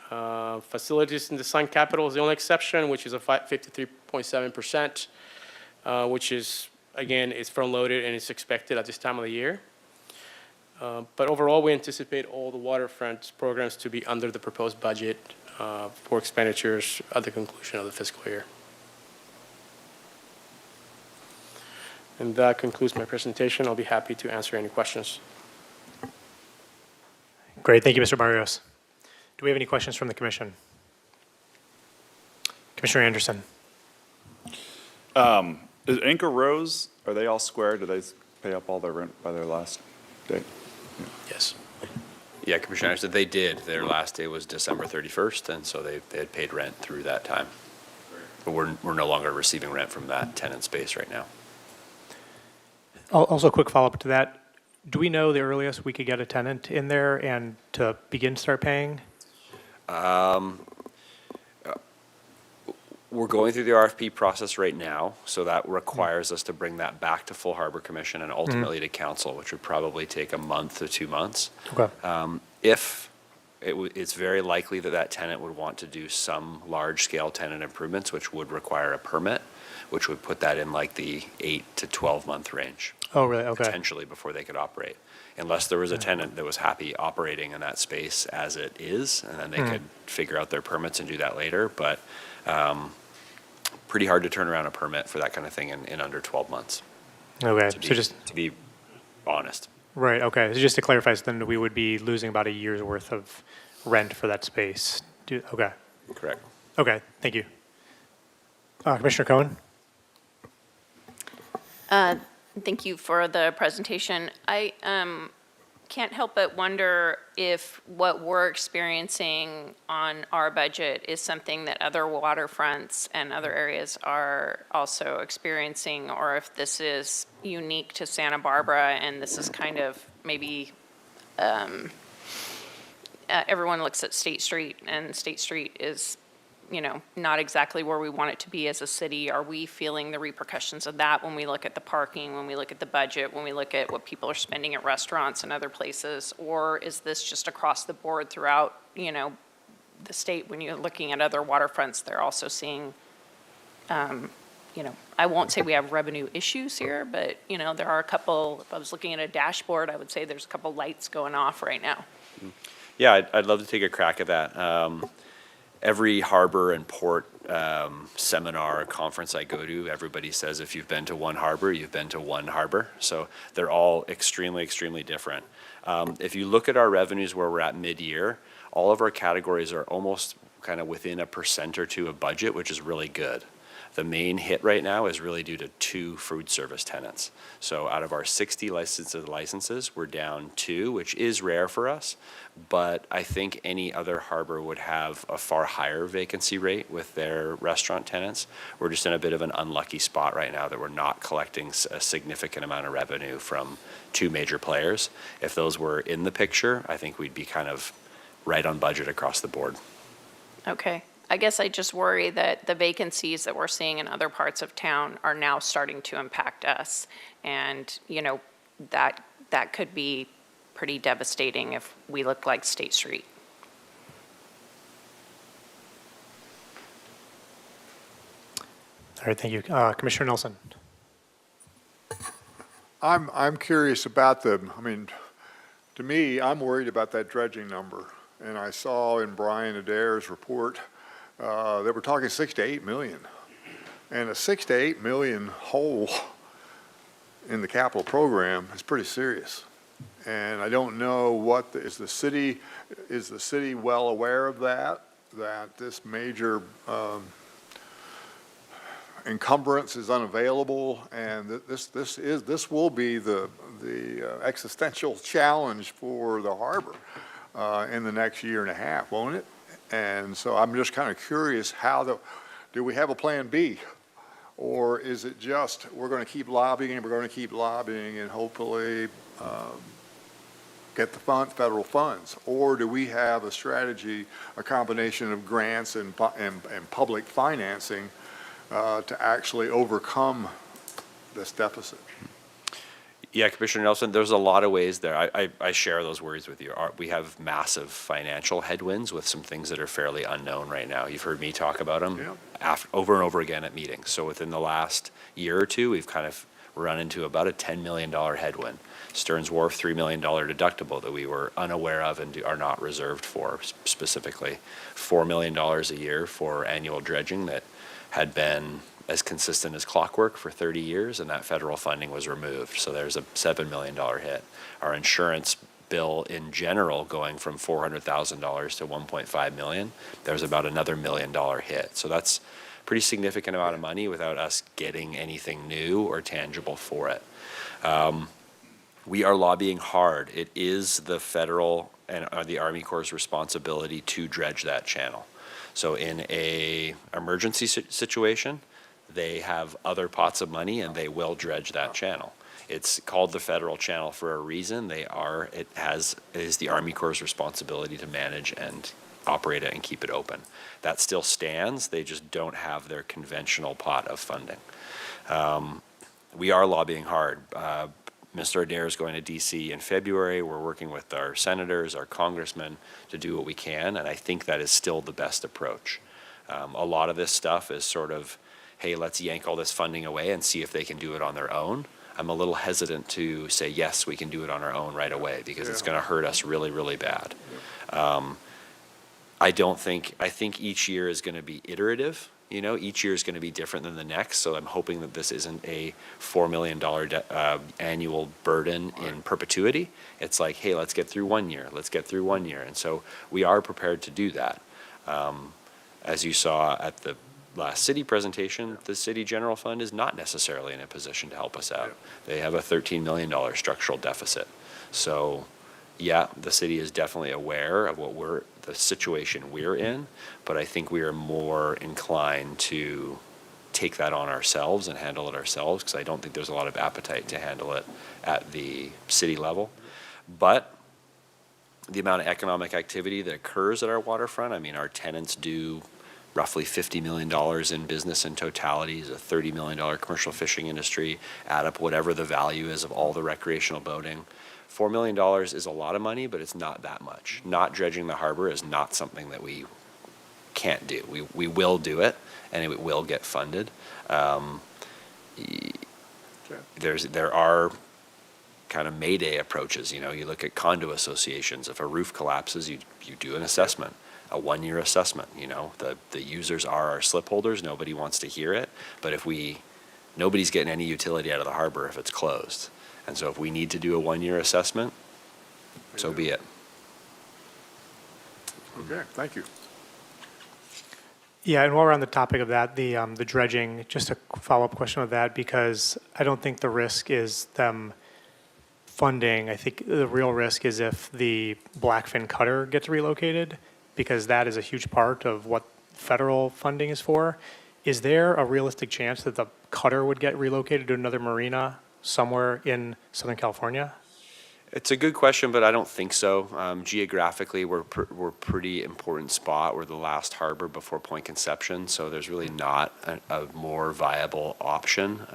Facilities and design capital is the only exception, which is a 53.7%, which is, again, it's front-loaded and it's expected at this time of the year. But overall, we anticipate all the waterfront programs to be under the proposed budget for expenditures at the conclusion of the fiscal year. And that concludes my presentation. I'll be happy to answer any questions. Great, thank you, Mr. Barrios. Do we have any questions from the commission? Commissioner Anderson. Is Anchor Rose, are they all square? Do they pay up all their rent by their last date? Yes. Yeah, Commissioner Anderson, they did. Their last day was December 31st, and so they had paid rent through that time. But we're no longer receiving rent from that tenant space right now. Also, a quick follow-up to that. Do we know the earliest we could get a tenant in there and to start paying? We're going through the RFP process right now, so that requires us to bring that back to Full Harbor Commission and ultimately to council, which would probably take a month to 2 months. Okay. If it's very likely that tenant would want to do some large-scale tenant improvements, which would require a permit, which would put that in like the 8 to 12-month range. Oh, really? Okay. Potentially before they could operate, unless there was a tenant that was happy operating in that space as it is, and then they could figure out their permits and do that later. But pretty hard to turn around a permit for that kind of thing in under 12 months. Okay, To be honest. Right, okay. So just to clarify, so then we would be losing about a year's worth of rent for that space. Okay. Correct. Okay, thank you. Commissioner Cohen? Thank you for the presentation. I can't help but wonder if what we're experiencing on our budget is something that other waterfronts and other areas are also experiencing, or if this is unique to Santa Barbara and this is kind of maybe everyone looks at State Street and State Street is, not exactly where we want it to be as a city. Are we feeling the repercussions of that when we look at the parking, when we look at the budget, when we look at what people are spending at restaurants and other places? Or is this just across the board throughout, the state? When you're looking at other waterfronts, they're also seeing, I won't say we have revenue issues here, but, there are a couple. If I was looking at a dashboard, I would say there's a couple lights going off right now. Yeah, I'd love to take a crack at that. Every harbor and port seminar, conference I go to, everybody says if you've been to one harbor, you've been to one harbor. So they're all extremely, extremely different. If you look at our revenues where we're at mid-year, all of our categories are almost kind of within 1% or 2% of budget, which is really good. The main hit right now is really due to 2 food service tenants. So out of our 60 licenses, we're down 2, which is rare for us. But I think any other harbor would have a far higher vacancy rate with their restaurant tenants. We're just in a bit of an unlucky spot right now that we're not collecting a significant amount of revenue from 2 major players. If those were in the picture, I think we'd be kind of right on budget across the board. Okay. I guess I just worry that the vacancies that we're seeing in other parts of town are now starting to impact us. And, that could be pretty devastating if we look like State Street. All right, thank you. Commissioner Nelson. I'm curious about to me, I'm worried about that dredging number. And I saw in Brian Adair's report, they were talking 6 to 8 million. And a 6 to 8 million hole in the capital program is pretty serious. And I don't know is the city well aware of that this major encumbrance is unavailable, and this will be the existential challenge for the harbor in the next year and a half, won't it? And so I'm just kind of curious do we have a plan B? Or is it just we're going to keep lobbying and hopefully get the federal funds? Or do we have a strategy, a combination of grants and public financing to actually overcome this deficit? Yeah, Commissioner Nelson, there's a lot of ways there. I share those worries with you. We have massive financial headwinds with some things that are fairly unknown right now. You've heard me talk about them over and over again at meetings. So within the last year or two, we've kind of run into about a $10 million headwind. Stearns Wharf, $3 million deductible that we were unaware of and are not reserved for specifically. $4 million a year for annual dredging that had been as consistent as clockwork for 30 years, and that federal funding was removed. So there's a $7 million hit. Our insurance bill in general going from $400,000 to $1.5 million, there's about another $1 million hit. So that's a pretty significant amount of money without us getting anything new or tangible for it. We are lobbying hard. It is the federal and the Army Corps' responsibility to dredge that channel. So in a emergency situation, they have other pots of money and they will dredge that channel. It's called the federal channel for a reason. It is the Army Corps' responsibility to manage and operate it and keep it open. That still stands. They just don't have their conventional pot of funding. We are lobbying hard. Mr. Adair is going to DC in February. We're working with our senators, our congressmen to do what we can, and I think that is still the best approach. A lot of this stuff is sort of, hey, let's yank all this funding away and see if they can do it on their own. I'm a little hesitant to say, yes, we can do it on our own right away because it's going to hurt us really, really bad. I think each year is going to be iterative. Each year is going to be different than the next. So I'm hoping that this isn't a $4 million annual burden in perpetuity. It's like, hey, let's get through 1 year. Let's get through 1 year. And so we are prepared to do that. As you saw at the last city presentation, the city general fund is not necessarily in a position to help us out. They have a $13 million structural deficit. So yeah, the city is definitely aware of the situation we're in, but I think we are more inclined to take that on ourselves and handle it ourselves because I don't think there's a lot of appetite to handle it at the city level. But the amount of economic activity that occurs at our waterfront, our tenants do roughly $50 million in business in totality, is a $30 million commercial fishing industry, add up whatever the value is of all the recreational boating. $4 million is a lot of money, but it's not that much. Not dredging the harbor is not something that we can't do. We will do it, and it will get funded. There are kind of Mayday approaches. You look at condo associations. If a roof collapses, you do an assessment, a 1-year assessment. The users are our slip holders. Nobody wants to hear it, but nobody's getting any utility out of the harbor if it's closed. And so if we need to do a 1-year assessment, so be it. Okay, thank you. Yeah, and while we're on the topic of that, the dredging, just a follow-up question of that, because I don't think the risk is them funding. I think the real risk is if the blackfin cutter gets relocated, because that is a huge part of what federal funding is for. Is there a realistic chance that the cutter would get relocated to another marina somewhere in Southern California? It's a good question, but I don't think so. Geographically, we're pretty important spot. We're the last harbor before Point Conception, so there's really not a more viable option.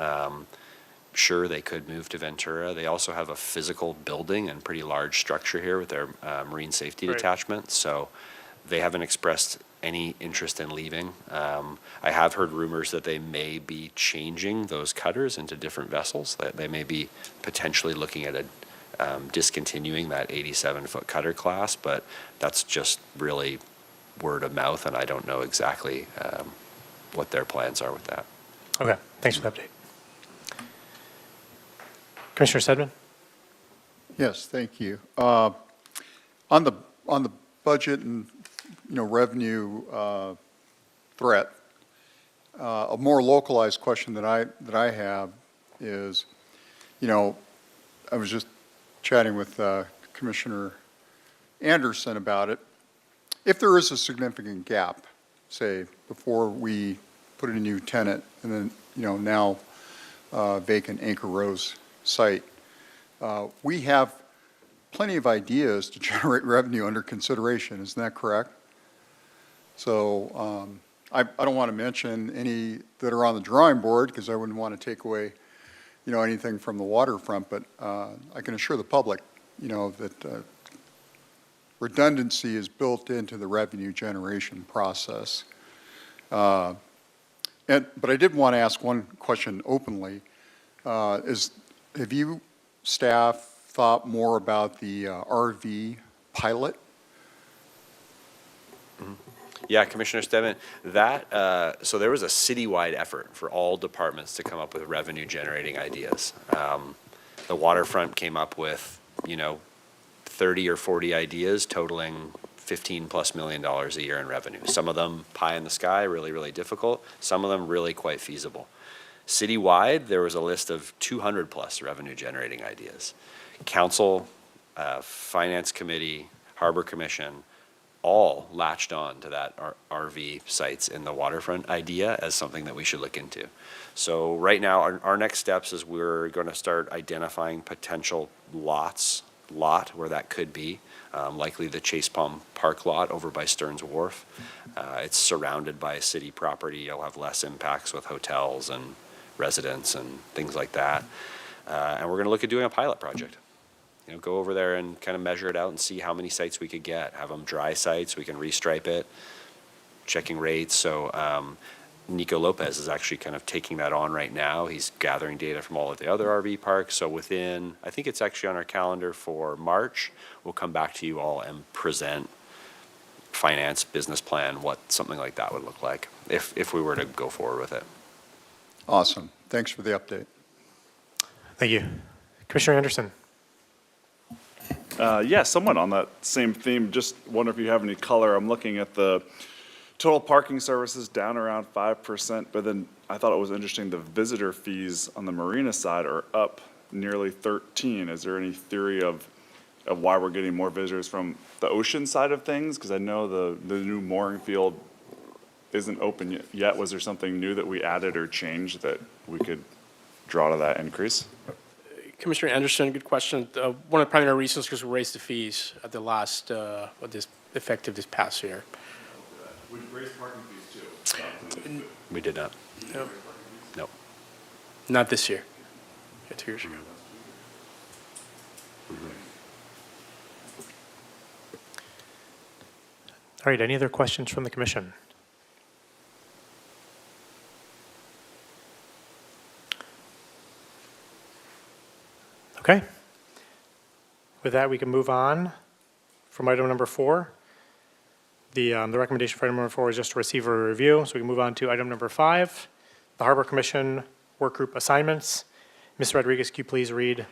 Sure, they could move to Ventura. They also have a physical building and pretty large structure here with their marine safety Right. detachment, so they haven't expressed any interest in leaving. I have heard rumors that they may be changing those cutters into different vessels, that they may be potentially looking at discontinuing that 87-foot cutter class, but that's just really word of mouth, and I don't know exactly what their plans are with that. Okay, thanks for the update. Commissioner Stedman? Yes, thank you. On the budget and, revenue threat, a more localized question that I have is, I was just chatting with Commissioner Anderson about it. If there is a significant gap, say, before we put in a new tenant and then, now vacant Anchor Rose site, we have plenty of ideas to generate revenue under consideration. Isn't that correct? So I don't want to mention any that are on the drawing board because I wouldn't want to take away, anything from the waterfront, but I can assure the public, that redundancy is built into the revenue generation process. But I did want to ask one question openly. Have you, staff, thought more about the RV pilot? Yeah, Commissioner Stedman, so there was a citywide effort for all departments to come up with revenue generating ideas. The waterfront came up with, 30 or 40 ideas totaling $15+ million a year in revenue. Some of them pie in the sky, really, really difficult. Some of them really quite feasible. Citywide, there was a list of 200+ revenue generating ideas. Council, Finance Committee, Harbor Commission, all latched on to that RV sites in the waterfront idea as something that we should look into. So right now, our next steps is we're going to start identifying potential lot where that could be, likely the Chase Palm Park lot over by Stearns Wharf. It's surrounded by city property. You'll have less impacts with hotels and residents and things like that. And we're going to look at doing a pilot project. Go over there and kind of measure it out and see how many sites we could get. Have them dry sites, we can restripe it, checking rates. So Nico Lopez is actually kind of taking that on right now. He's gathering data from all of the other RV parks. So I think it's actually on our calendar for March, we'll come back to you all and present finance, business plan, what something like that would look like if we were to go forward with it. Awesome. Thanks for the update. Thank you. Commissioner Anderson? Yeah, somewhat on that same theme. Just wonder if you have any color. I'm looking at the total parking services down around 5%, but then I thought it was interesting the visitor fees on the marina side are up nearly 13. Is there any theory of why we're getting more visitors from the ocean side of things? Because I know the new mooring field isn't open yet. Was there something new that we added or changed that we could draw to that increase? Commissioner Anderson, good question. One of the primary reasons because we raised the fees at the last, effective this past year. We raised parking fees too. We did not. No, No. not this year. Yeah, 2 years ago. All right, any other questions from the commission? Okay. With that, we can move on from item number 4. The recommendation for item number 4 is just to receive or review, so we can move on to item number 5, the Harbor Commission Work Group Assignments. Ms. Rodriguez, can you please read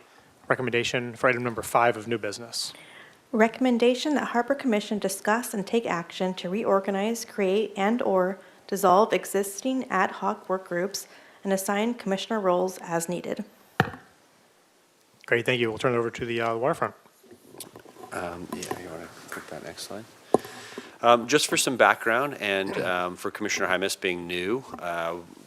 recommendation for item number 5 of new business? Recommendation that Harbor Commission discuss and take action to reorganize, create, and/or dissolve existing ad hoc work groups, and assign commissioner roles as needed. Great, thank you. We'll turn it over to the waterfront. Yeah, you want to put that next slide? Just for some background and for Commissioner Hymas being new,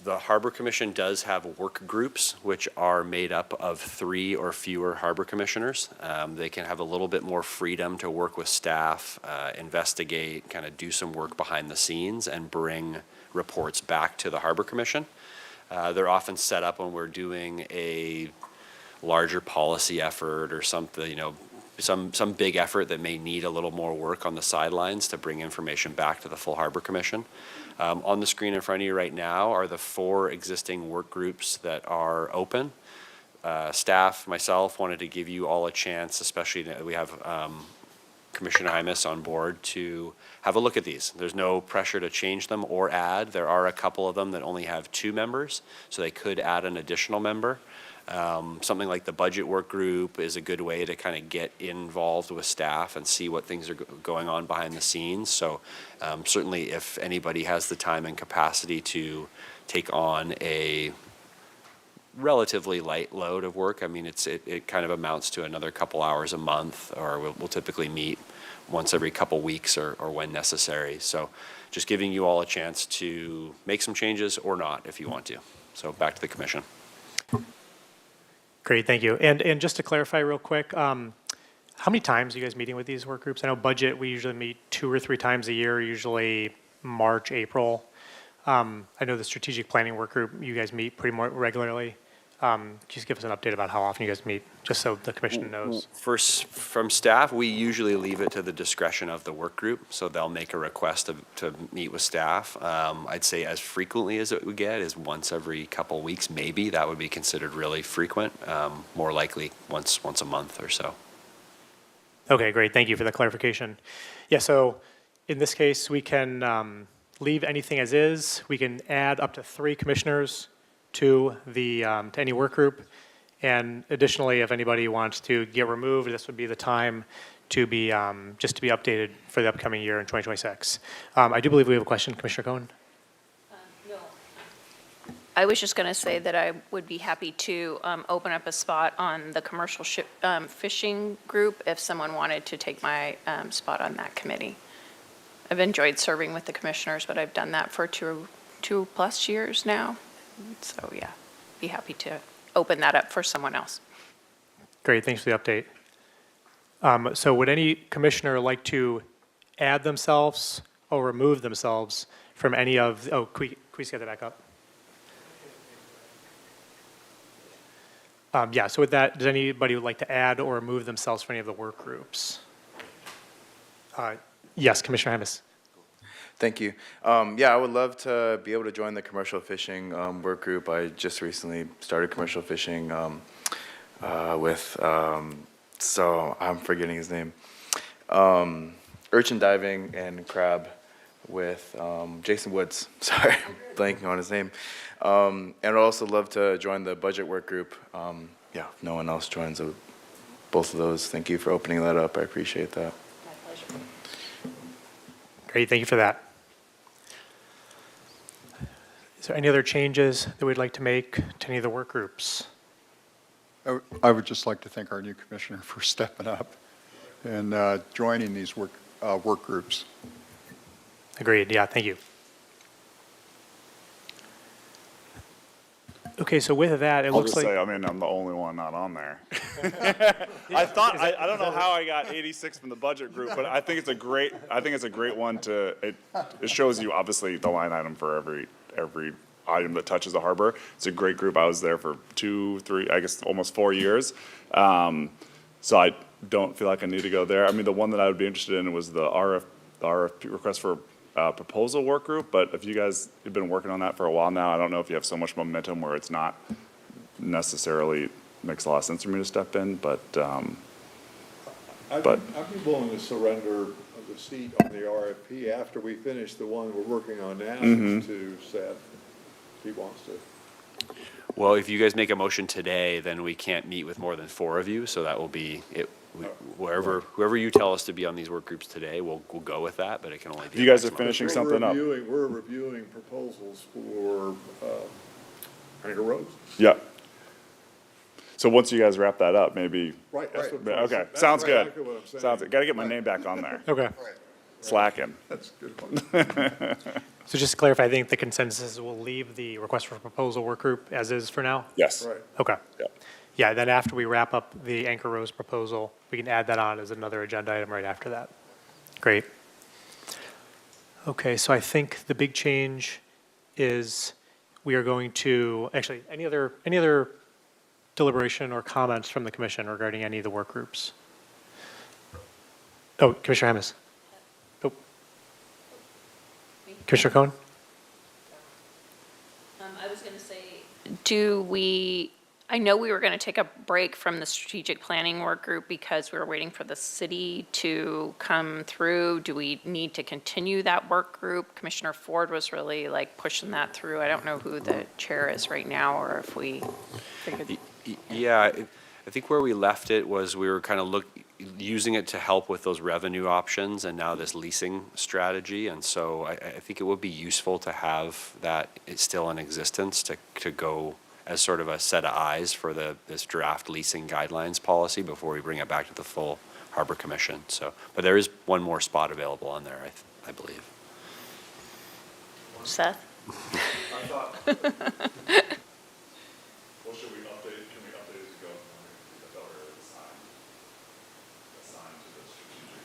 the Harbor Commission does have work groups which are made up of 3 or fewer harbor commissioners. They can have a little bit more freedom to work with staff, investigate, kind of do some work behind the scenes and bring reports back to the Harbor Commission. They're often set up when we're doing a larger policy effort or something, some big effort that may need a little more work on the sidelines to bring information back to the full Harbor Commission. On the screen in front of you right now are the 4 existing work groups that are open. Staff, myself, wanted to give you all a chance, especially that we have Commissioner Hymas on board, to have a look at these. There's no pressure to change them or add. There are a couple of them that only have 2 members, so they could add an additional member. Something like the budget work group is a good way to kind of get involved with staff and see what things are going on behind the scenes. So certainly if anybody has the time and capacity to take on a relatively light load of work, I mean, it kind of amounts to another couple hours a month, or we'll typically meet once every couple weeks or when necessary. So just giving you all a chance to make some changes or not if you want to. So back to the commission. Great, thank you. And just to clarify real quick, how many times are you guys meeting with these work groups? I know budget, we usually meet 2 or 3 times a year, usually March, April. I know the strategic planning work group, you guys meet pretty more regularly. Just give us an update about how often you guys meet, just so the commission knows. From staff, we usually leave it to the discretion of the work group, so they'll make a request to meet with staff. I'd say as frequently as it would get is once every couple weeks, maybe. That would be considered really frequent, more likely once a month or so. Okay, great, thank you for the clarification. Yeah, so in this case, we can leave anything as is. We can add up to 3 commissioners to any work group. And additionally, if anybody wants to get removed, this would be the time to be, just to be updated for the upcoming year in 2026. I do believe we have a question, Commissioner Cohen. No. I was just going to say that I would be happy to open up a spot on the commercial fishing group if someone wanted to take my spot on that committee. I've enjoyed serving with the commissioners, but I've done that for 2+ years now. So yeah, be happy to open that up for someone else. Great, thanks for the update. So would any commissioner like to add themselves or remove themselves from any of, can we get that back up? Yeah, so with that, does anybody would like to add or remove themselves from any of the work groups? Yes, Commissioner Hymas. Thank you. Yeah, I would love to be able to join the commercial fishing work group. I just recently started commercial fishing with, so I'm forgetting his name, urchin diving and crab with Jason Woods. Sorry, I'm blanking on his name. And I'd also love to join the budget work group. Yeah, if no one else joins both of those. Thank you for opening that up. I appreciate that. My pleasure. Great, thank you for that. Is there any other changes that we'd like to make to any of the work groups? I would just like to thank our new commissioner for stepping up and joining these work groups. Agreed, yeah, thank you. Okay, so with that, it looks like. I'll just say, I'm the only one not on there. I don't know how I got 86 from the budget group, but I think it's a great one to, it shows you obviously the line item for every item that touches the harbor. It's a great group. I was there for 2, 3, I guess almost 4 years. So I don't feel like I need to go there. I mean, the one that I would be interested in was the RFP request for proposal work group, but if you guys have been working on that for a while now, I don't know if you have so much momentum where it's not necessarily makes a lot of sense for me to step in, but I'd be willing to surrender the seat on the RFP after we finish the one we're working on now to Seth, if he wants to. Well, if you guys make a motion today, then we can't meet with more than 4 of you, so that will be, whoever you tell us to be on these work groups today, we'll go with that, but it can only be. You guys are a maximum. finishing something up. We're reviewing proposals for Anchor Roads. Yeah. So once you guys wrap that up, maybe. Right, that's what. Okay, that's sounds good. exactly what I'm saying. Sounds good. Got to get my name back on there. Okay. Slacking. That's a good one. So just to clarify, I think the consensus is we'll leave the request for proposal work group as is for now? Yes. Right. Okay. Yeah. Yeah, then after we wrap up the Anchor Rose proposal, we can add that on as another agenda item right after that. Great. Okay, so I think the big change is we are going to, actually, any other deliberation or comments from the commission regarding any of the work groups? Oh, Commissioner Hamas. Oh. Commissioner Cohen? I was going to say, I know we were going to take a break from the strategic planning work group because we were waiting for the city to come through. Do we need to continue that work group? Commissioner Ford was really like pushing that through. I don't know who the chair is right now or if we figured. Yeah, I think where we left it was we were kind of using it to help with those revenue options and now this leasing strategy. And so I think it would be useful to have that it's still in existence to go as sort of a set of eyes for this draft leasing guidelines policy before we bring it back to the full Harbor Commission. So, but there is one more spot available on there, I believe. Seth? I thought. Well, should we update? Can we update as we go? I thought we were assigned to the strategic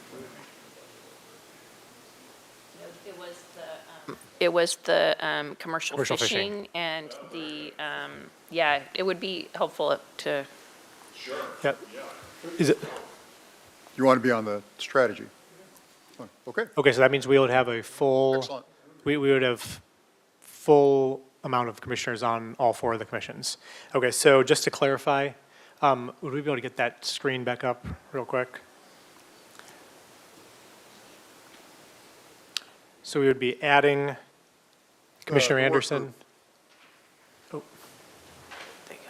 planning. It was the commercial Commercial fishing and the, yeah, it would be helpful to, Yeah. Is it, You want to be on the strategy? Okay, okay, so that means we would have a full, excellent. we would have full amount of commissioners on all four of the commissions. Okay, so just to clarify, would we be able to get that screen back up real quick? So we would be adding Commissioner the work Anderson. group. Oh. There you go.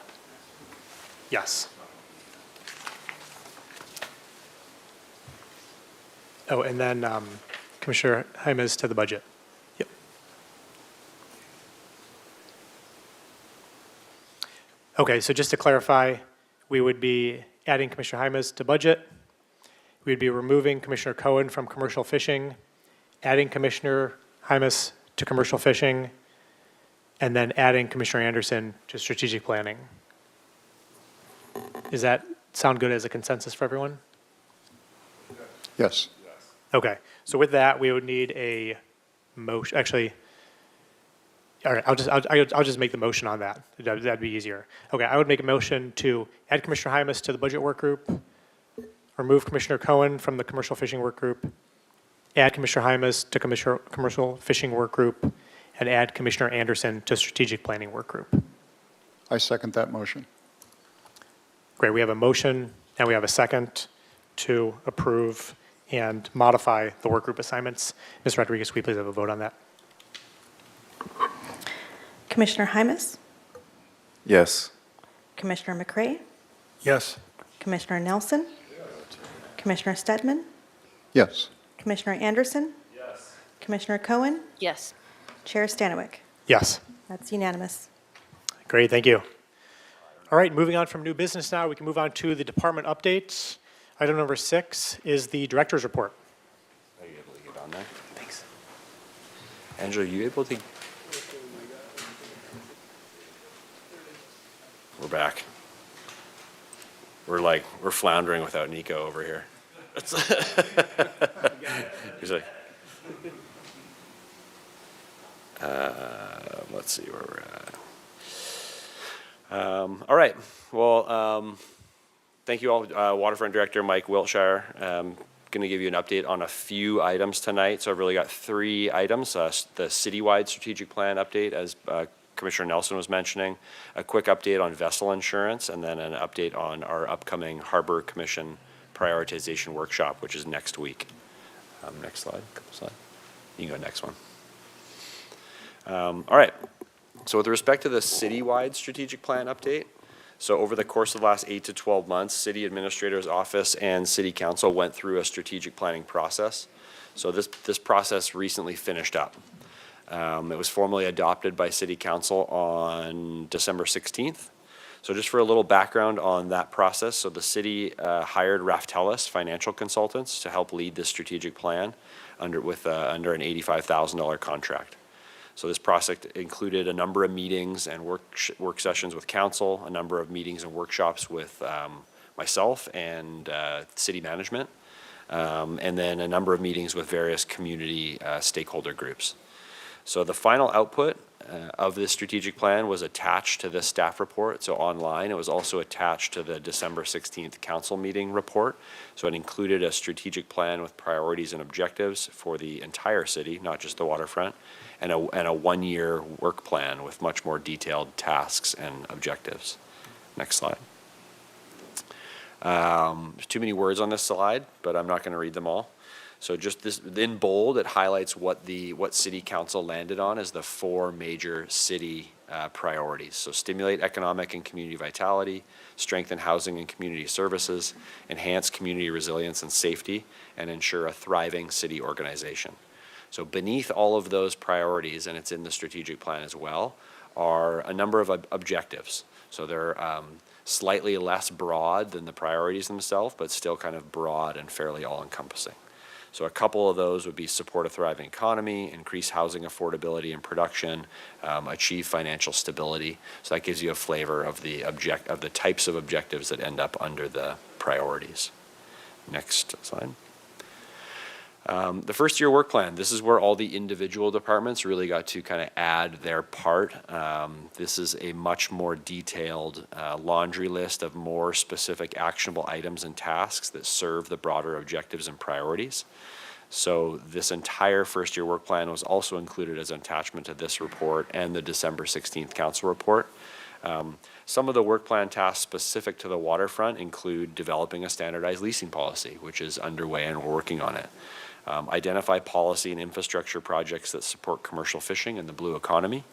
Yes. Oh, and then Commissioner Jaimes to the budget. Yep. Okay, so just to clarify, we would be adding Commissioner Jaimes to budget. We would be removing Commissioner Cohen from commercial fishing, adding Commissioner Jaimes to commercial fishing, and then adding Commissioner Anderson to strategic planning. Does that sound good as a consensus for everyone? Yes. Okay, so with that, we would need a motion, actually, all right, I'll just make the motion on that. That'd be easier. Okay, I would make a motion to add Commissioner Jaimes to the budget work group, remove Commissioner Cohen from the commercial fishing work group, add Commissioner Jaimes to commercial fishing work group, and add Commissioner Anderson to strategic planning work group. I second that motion. Great, we have a motion and we have a second to approve and modify the work group assignments. Ms. Rodriguez, can we please have a vote on that? Commissioner Jaimes, Yes. Commissioner McCray, Yes. Commissioner Nelson, Commissioner Stedman, Yes. Commissioner Anderson, Commissioner Cohen, yes. Chair Stanwyck. Yes. That's unanimous. Great, thank you. All right, moving on from new business now, we can move on to the department updates. Item number 6 is the director's report. Are you able to get on there? Thanks. Angela, are you able to? We're back. We're floundering without Nico over here. He's like, let's see where we're at. All right. Well, thank you all. Waterfront Director Mike Wiltshire. Going to give you an update on a few items tonight. So I've really got 3 items. The citywide strategic plan update, as Commissioner Nelson was mentioning, a quick update on vessel insurance, and then an update on our upcoming Harbor Commission prioritization workshop, which is next week. Next slide. Couple slide. You can go next one. All right. So with respect to the citywide strategic plan update, So over the course of the last 8 to 12 months, City Administrator's Office and City Council went through a strategic planning process. So this process recently finished up. It was formally adopted by City Council on December 16th. So just for a little background on that process, so the city hired Raftellus Financial Consultants to help lead this strategic plan under an $85,000 contract. So this project included a number of meetings and work sessions with council, a number of meetings and workshops with myself and city management, and then a number of meetings with various community stakeholder groups. So the final output of this strategic plan was attached to this staff report, so online. It was also attached to the December 16th council meeting report. So it included a strategic plan with priorities and objectives for the entire city, not just the waterfront, and a one-year work plan with much more detailed tasks and objectives. Next slide. There's too many words on this slide, but I'm not going to read them all. So just this, in bold, it highlights what City Council landed on as the 4 major city priorities. So stimulate economic and community vitality, strengthen housing and community services, enhance community resilience and safety, and ensure a thriving city organization. So beneath all of those priorities, and it's in the strategic plan as well, are a number of objectives. So they're slightly less broad than the priorities themselves, but still kind of broad and fairly all-encompassing. So a couple of those would be support a thriving economy, increase housing affordability and production, achieve financial stability. So that gives you a flavor of the types of objectives that end up under the priorities. Next slide. The first year work plan, this is where all the individual departments really got to kind of add their part. This is a much more detailed laundry list of more specific actionable items and tasks that serve the broader objectives and priorities. So this entire first year work plan was also included as an attachment to this report and the December 16th council report. Some of the work plan tasks specific to the waterfront include developing a standardized leasing policy, which is underway and we're working on it. Identify policy and infrastructure projects that support commercial fishing and the blue economy.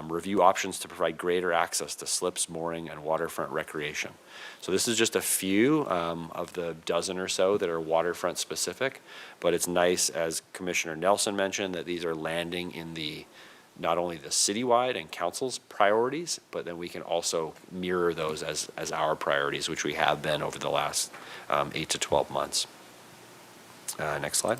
Review options to provide greater access to slips, mooring, and waterfront recreation. So this is just a few of the dozen or so that are waterfront specific, but it's nice, as Commissioner Nelson mentioned, that these are landing in not only the citywide and council's priorities, but then we can also mirror those as our priorities, which we have been over the last 8 to 12 months. Next slide.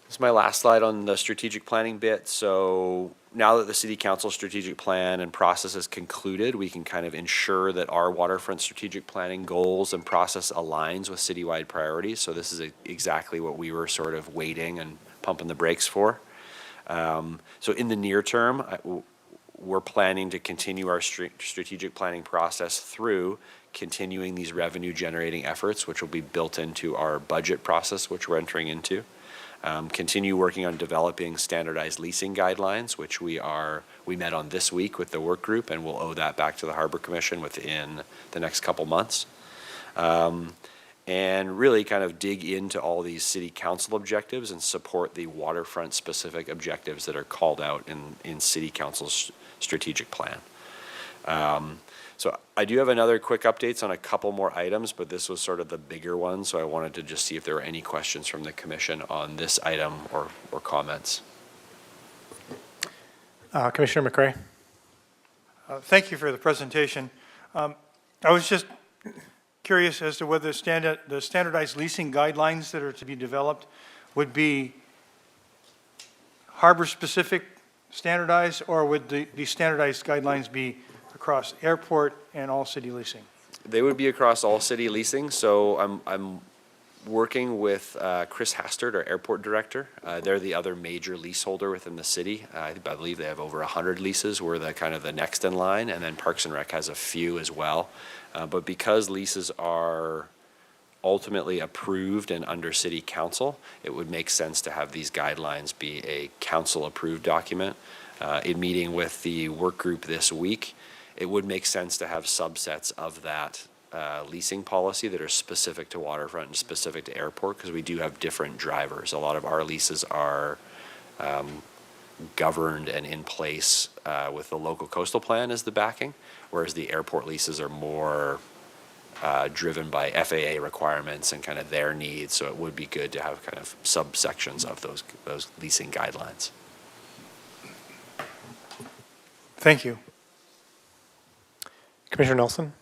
This is my last slide on the strategic planning bit. So now that the City Council strategic plan and process is concluded, we can kind of ensure that our waterfront strategic planning goals and process aligns with citywide priorities. So this is exactly what we were sort of waiting and pumping the brakes for. So in the near term, we're planning to continue our strategic planning process through continuing these revenue generating efforts, which will be built into our budget process, which we're entering into. Continue working on developing standardized leasing guidelines, which we met on this week with the work group, and we'll owe that back to the Harbor Commission within the next couple months. And really kind of dig into all these city council objectives and support the waterfront specific objectives that are called out in city council's strategic plan. So I do have another quick updates on a couple more items, but this was sort of the bigger one, so I wanted to just see if there were any questions from the commission on this item or comments. Commissioner McCray. Thank you for the presentation. I was just curious as to whether the standardized leasing guidelines that are to be developed would be harbor-specific standardized, or would the standardized guidelines be across airport and all city leasing? They would be across all city leasing, so I'm working with Chris Hastert, our airport director. They're the other major leaseholder within the city. I believe they have over 100 leases. We're the next in line, and then Parks and Rec has a few as well. But because leases are ultimately approved and under city council, it would make sense to have these guidelines be a council-approved document. In meeting with the work group this week, it would make sense to have subsets of that leasing policy that are specific to waterfront and specific to airport, because we do have different drivers. A lot of our leases are governed and in place with the local coastal plan as the backing, whereas the airport leases are more driven by FAA requirements and kind of their needs. So it would be good to have kind of subsections of those leasing guidelines. Thank you. Commissioner Nelson?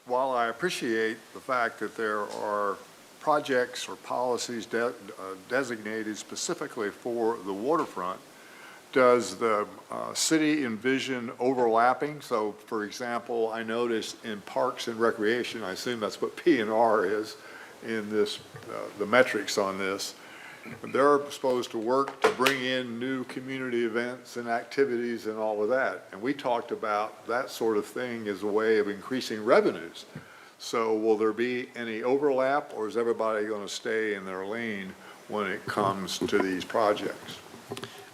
While I appreciate the fact that there are projects or policies designated specifically for the waterfront, does the city envision overlapping? So, for example, I noticed in Parks and Recreation, I assume that's what P&R is in this, the metrics on this, they're supposed to work to bring in new community events and activities and all of that. And we talked about that sort of thing as a way of increasing revenues. So will there be any overlap, or is everybody going to stay in their lane when it comes to these projects?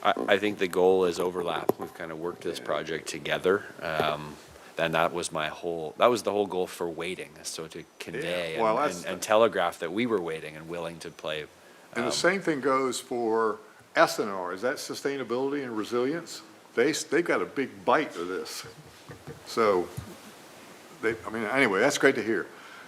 I think the goal is overlap. We've kind of worked this project together. And that was the whole goal for waiting, so to convey Well, and telegraph that we were waiting and willing to play. And the same thing goes for S&R. Is that sustainability and resilience? They've got a big bite of this. So, anyway, that's great to hear,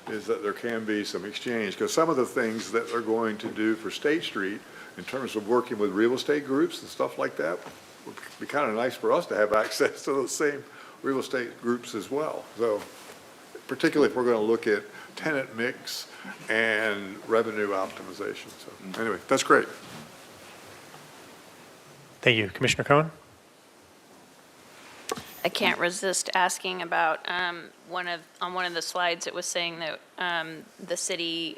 is that there can be some exchange. Because some of the things that they're going to do for State Street in terms of working with real estate groups and stuff like that would be kind of nice for us to have access to those same real estate groups as well. So, particularly if we're going to look at tenant mix and revenue optimization. So anyway, that's great. Thank you. Commissioner Cohen? I can't resist asking about on one of the slides, it was saying that the city,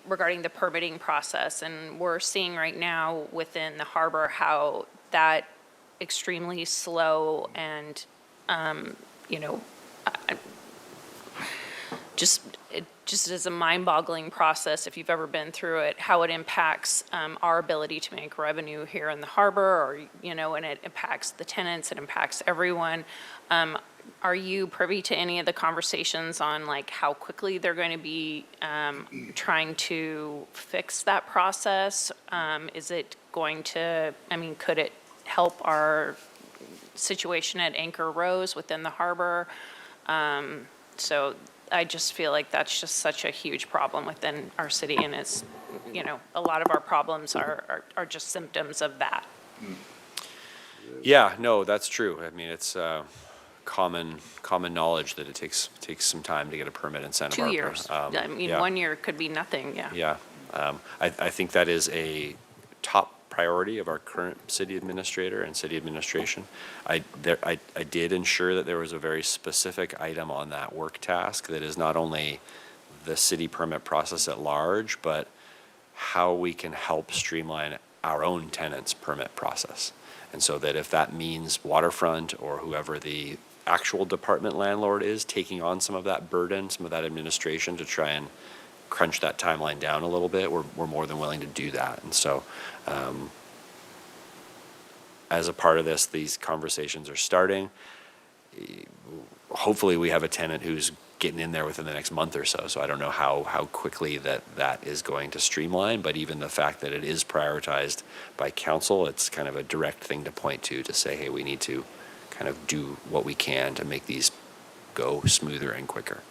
regarding the permitting process, and we're seeing right now within the harbor how that extremely slow and, it just is a mind-boggling process if you've ever been through it, how it impacts our ability to make revenue here in the harbor, or, and it impacts the tenants, it impacts everyone. Are you privy to any of the conversations on like how quickly they're going to be trying to fix that process? Is it going to, could it help our situation at Anchor Rose within the harbor? So I just feel like that's just such a huge problem within our city, and it's, a lot of our problems are just symptoms of that. Yeah, no, that's true. It's common knowledge that it takes some time to get a permit in Santa 2 Barbara. years. Yeah. 1 year could be nothing, yeah. Yeah, I think that is a top priority of our current city administrator and city administration. I did ensure that there was a very specific item on that work task that is not only the city permit process at large, but how we can help streamline our own tenants' permit process. And so that if that means Waterfront or whoever the actual department landlord is taking on some of that burden, some of that administration to try and crunch that timeline down a little bit, we're more than willing to do that. And so as a part of this, these conversations are starting. Hopefully we have a tenant who's getting in there within the next month or so. So I don't know how quickly that is going to streamline, but even the fact that it is prioritized by council, it's kind of a direct thing to point to say, hey, we need to kind of do what we can to make these go smoother and quicker.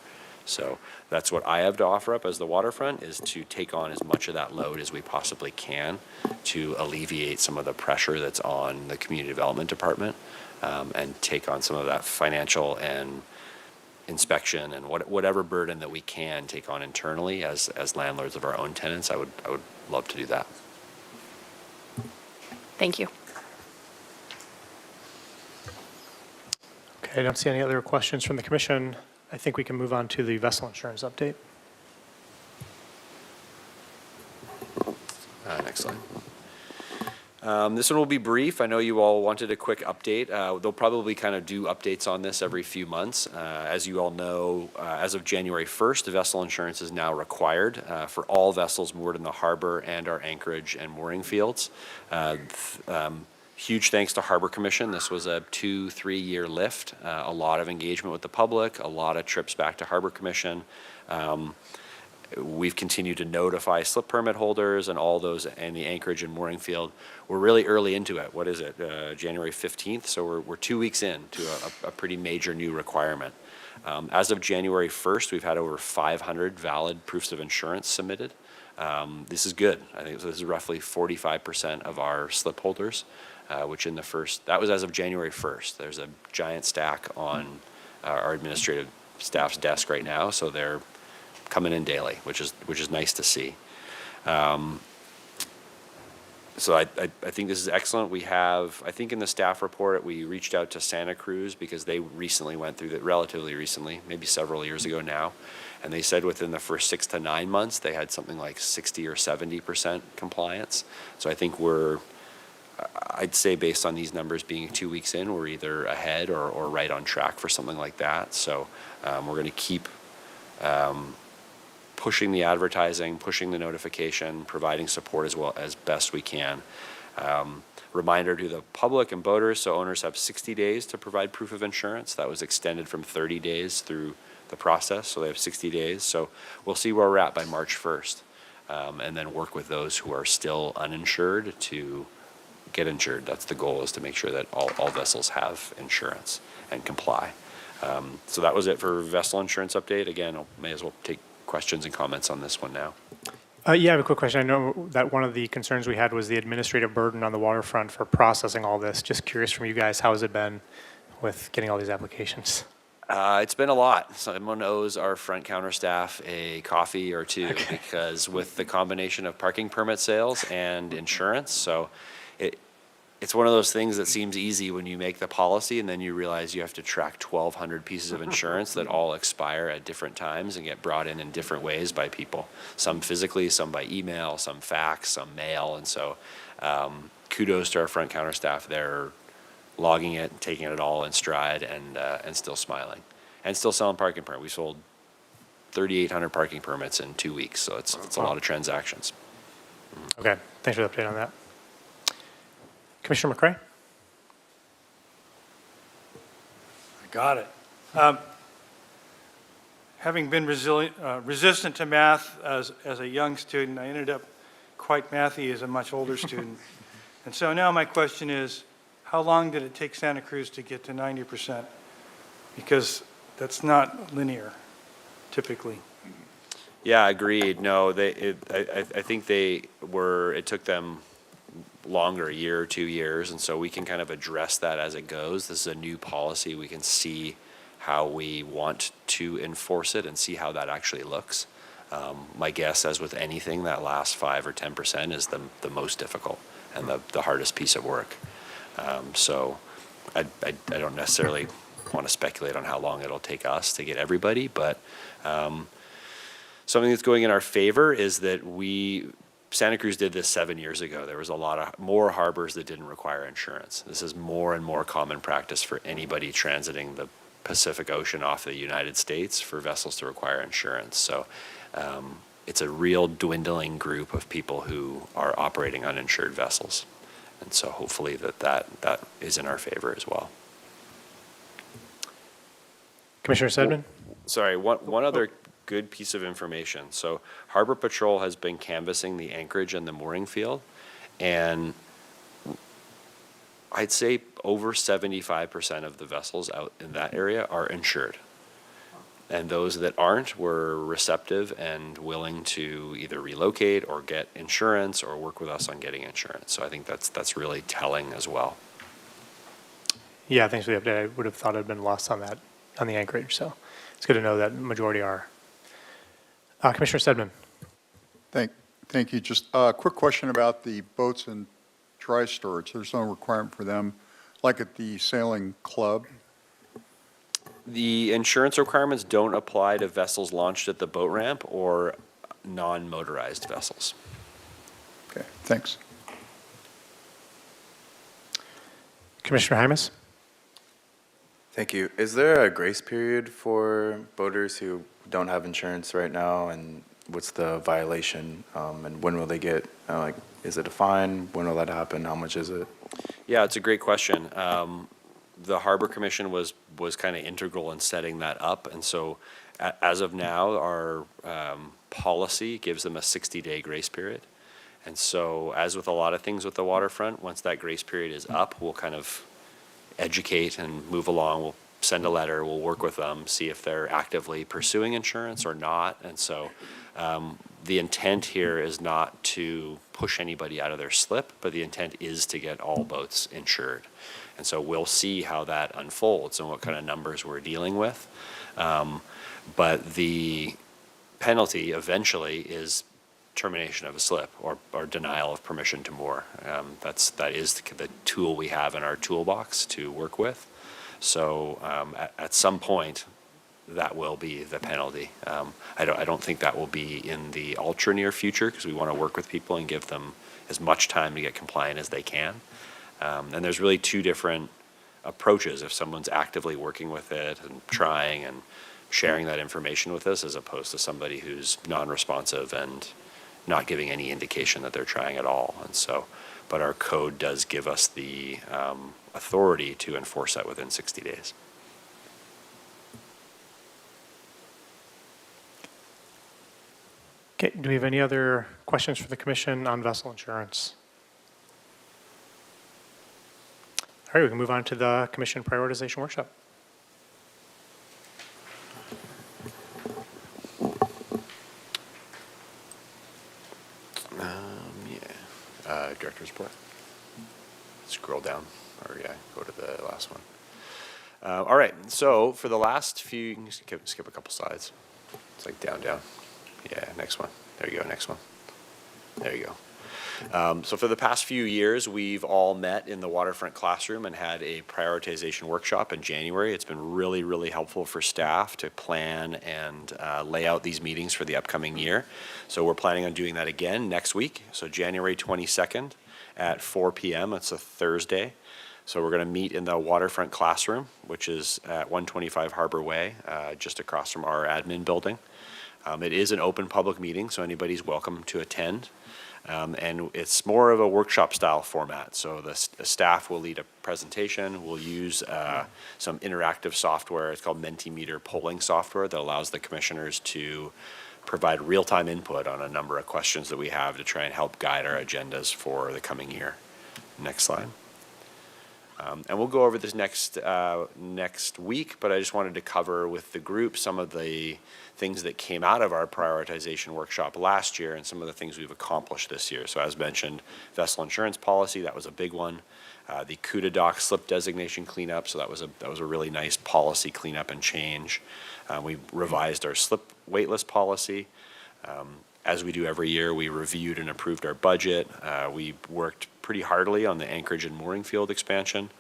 So that's what I have to offer up as the waterfront, is to take on as much of that load as we possibly can to alleviate some of the pressure that's on the community development department, and take on some of that financial and inspection and whatever burden that we can take on internally as landlords of our own tenants. I would love to do that. Thank you. Okay, I don't see any other questions from the commission. I think we can move on to the vessel insurance update. Next slide. This one will be brief. I know you all wanted a quick update. They'll probably kind of do updates on this every few months. As you all know, as of January 1st, the vessel insurance is now required for all vessels moored in the harbor and our anchorage and mooring fields. Huge thanks to Harbor Commission. This was a 2-3 year lift, a lot of engagement with the public, a lot of trips back to Harbor Commission. We've continued to notify slip permit holders and all those in the anchorage and mooring field. We're really early into it. What is it, January 15th? So we're 2 weeks in to a pretty major new requirement. As of January 1st, we've had over 500 valid proofs of insurance submitted. This is good. I think this is roughly 45% of our slip holders, which in the first, that was as of January 1st. There's a giant stack on our administrative staff's desk right now, so they're coming in daily, which is nice to see. So I think this is excellent. We have, I think in the staff report, we reached out to Santa Cruz because they recently went through that, relatively recently, maybe several years ago now. And they said within the first 6 to 9 months, they had something like 60 or 70% compliance. So I think I'd say based on these numbers being 2 weeks in, we're either ahead or right on track for something like that. So we're going to keep pushing the advertising, pushing the notification, providing support as well as best we can. Reminder to the public and boaters, so owners have 60 days to provide proof of insurance. That was extended from 30 days through the process, so they have 60 days. So we'll see where we're at by March 1st, and then work with those who are still uninsured to get insured. That's the goal, is to make sure that all vessels have insurance and comply. So that was it for vessel insurance update. Again, I may as well take questions and comments on this one now. Yeah, I have a quick question. I know that one of the concerns we had was the administrative burden on the waterfront for processing all this. Just curious from you guys, how has it been with getting all these applications? It's been a lot. Someone owes our front counter staff a coffee or two, because with the combination of parking permit sales and insurance, so it's one of those things that seems easy when you make the policy, and then you realize you have to track 1,200 pieces of insurance that all expire at different times and get brought in different ways by people. Some physically, some by email, some fax, some mail. And so kudos to our front counter staff. They're logging it, taking it all in stride, and still smiling. And still selling parking permits. We sold 3,800 parking permits in 2 weeks, so it's a lot of transactions. Okay, thanks for the update on that. Commissioner McCray? I got it. Having been resistant to math as a young student, I ended up quite mathy as a much older student. And so now my question is, how long did it take Santa Cruz to get to 90%? Because that's not linear, typically. Yeah, agreed. No, I think it took them longer, a year or 2 years, and so we can kind of address that as it goes. This is a new policy. We can see how we want to enforce it and see how that actually looks. My guess, as with anything, that last 5 or 10% is the most difficult and the hardest piece of work. So I don't necessarily want to speculate on how long it'll take us to get everybody, but something that's going in our favor is that Santa Cruz did this 7 years ago. There was more harbors that didn't require insurance. This is more and more common practice for anybody transiting the Pacific Ocean off the United States for vessels to require insurance. So it's a real dwindling group of people who are operating uninsured vessels. And so hopefully that is in our favor as well. Commissioner Sedman? Sorry, one other good piece of information. So Harbor Patrol has been canvassing the anchorage and the mooring field, and I'd say over 75% of the vessels out in that area are insured. And those that aren't were receptive and willing to either relocate or get insurance or work with us on getting insurance. So I think that's really telling as well. Yeah, thanks for the update. I would have thought it had been lost on the anchorage, so it's good to know that majority are. Commissioner Sedman. Thank you. Just a quick question about the boats and dry storage. There's no requirement for them, like at the sailing club? The insurance requirements don't apply to vessels launched at the boat ramp or non-motorized vessels. Okay, thanks. Commissioner Hymas? Thank you. Is there a grace period for boaters who don't have insurance right now, and what's the violation, and when will they get, is it a fine? When will that happen? How much is it? Yeah, it's a great question. The Harbor Commission was kind of integral in setting that up, and so As of now, our policy gives them a 60-day grace period. And so, as with a lot of things with the waterfront, once that grace period is up, we'll kind of educate and move along. We'll send a letter, we'll work with them, see if they're actively pursuing insurance or not. And so, the intent here is not to push anybody out of their slip, but the intent is to get all boats insured. And so we'll see how that unfolds and what kind of numbers we're dealing with. But the penalty eventually is termination of a slip or denial of permission to moor. That is the tool we have in our toolbox to work with. So at some point, that will be the penalty. I don't think that will be in the ultra near future, because we want to work with people and give them as much time to get compliant as they can. And there's really two different approaches. If someone's actively working with it and trying and sharing that information with us, as opposed to somebody who's non-responsive and not giving any indication that they're trying at all. And so, but our code does give us the authority to enforce that within 60 days. Okay, do we have any other questions for the commission on vessel insurance? All right, we can move on to the commission prioritization workshop. Director's report. Scroll down, or go to the last one. All right, so for the last few, you can skip a couple slides. It's like down. Yeah, next one. There you go, next one. There you go. So for the past few years, we've all met in the Waterfront classroom and had a prioritization workshop in January. It's been really, really helpful for staff to plan and lay out these meetings for the upcoming year. So we're planning on doing that again next week. So January 22nd at 4 p.m. It's a Thursday. So we're going to meet in the Waterfront classroom, which is at 125 Harbor Way, just across from our admin building. It is an open public meeting, so anybody's welcome to attend. And it's more of a workshop style format. So the staff will lead a presentation. We'll use some interactive software. It's called Mentimeter polling software that allows the commissioners to provide real-time input on a number of questions that we have to try and help guide our agendas for the coming year. Next slide. And we'll go over this next week, but I just wanted to cover with the group some of the things that came out of our prioritization workshop last year and some of the things we've accomplished this year. So as mentioned, vessel insurance policy, that was a big one. The CUDA dock slip designation cleanup, so that was a really nice policy cleanup and change. We revised our slip waitlist policy. As we do every year, we reviewed and approved our budget. We worked pretty heartily on the anchorage and mooring field expansion,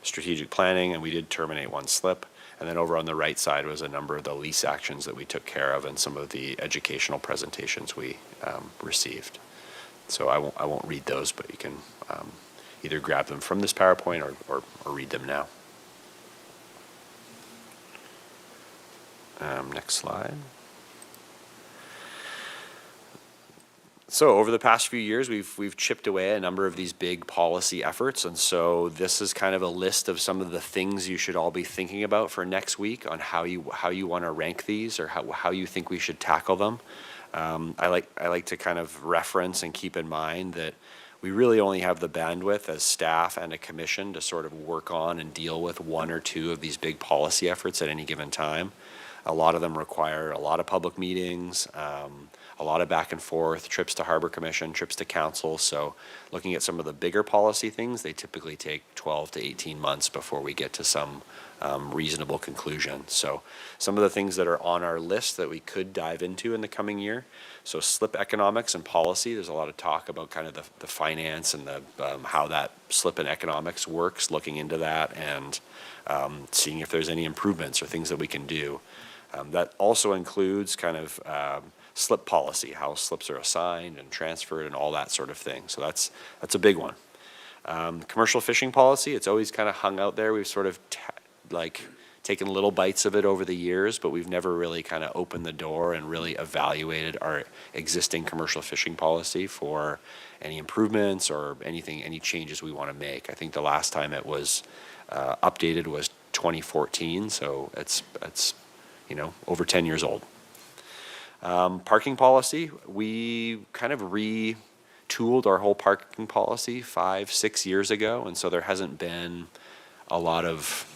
strategic planning, and we did terminate one slip. And then over on the right side was a number of the lease actions that we took care of and some of the educational presentations we received. So I won't read those, but you can either grab them from this PowerPoint or read them now. Next slide. So over the past few years, we've chipped away at a number of these big policy efforts, and so this is kind of a list of some of the things you should all be thinking about for next week on how you want to rank these or how you think we should tackle them. I like to kind of reference and keep in mind that we really only have the bandwidth as staff and a commission to sort of work on and deal with one or two of these big policy efforts at any given time. A lot of them require a lot of public meetings, a lot of back and forth, trips to Harbor Commission, trips to Council. So looking at some of the bigger policy things, they typically take 12 to 18 months before we get to some reasonable conclusion. So some of the things that are on our list that we could dive into in the coming year. So slip economics and policy, there's a lot of talk about kind of the finance and the how that slip and economics works, looking into that and seeing if there's any improvements or things that we can do. That also includes kind of slip policy, how slips are assigned and transferred and all that sort of thing. So that's a big one. Commercial fishing policy, it's always kind of hung out there. We've sort of taken little bites of it over the years, but we've never really kind of opened the door and really evaluated our existing commercial fishing policy for any improvements or any changes we want to make. I think the last time it was updated was 2014, so it's over 10 years old. Parking policy, we kind of retooled our whole parking policy 5-6 years ago, and so there hasn't been a lot of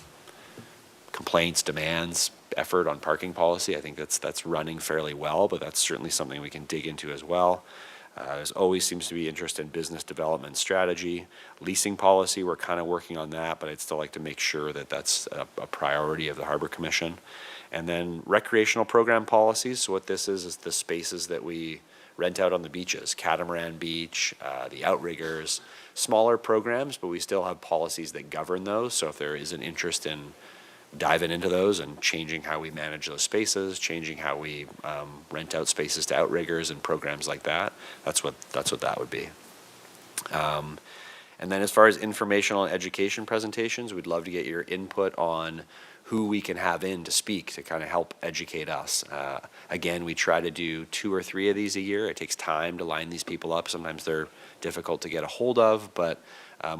complaints, demands, effort on parking policy. I think that's running fairly well, but that's certainly something we can dig into as well. There's always seems to be interest in business development strategy. Leasing policy, we're kind of working on that, but I'd still like to make sure that that's a priority of the Harbor Commission. And then recreational program policies. So what this is the spaces that we rent out on the beaches, Catamaran Beach, the outriggers, smaller programs, but we still have policies that govern those. So if there is an interest in diving into those and changing how we manage those spaces, changing how we rent out spaces to outriggers and programs like that, that's what that would be. And then as far as informational and education presentations, we'd love to get your input on who we can have in to speak to kind of help educate us. Again, we try to do 2 or 3 of these a year. It takes time to line these people up. Sometimes they're difficult to get a hold of, but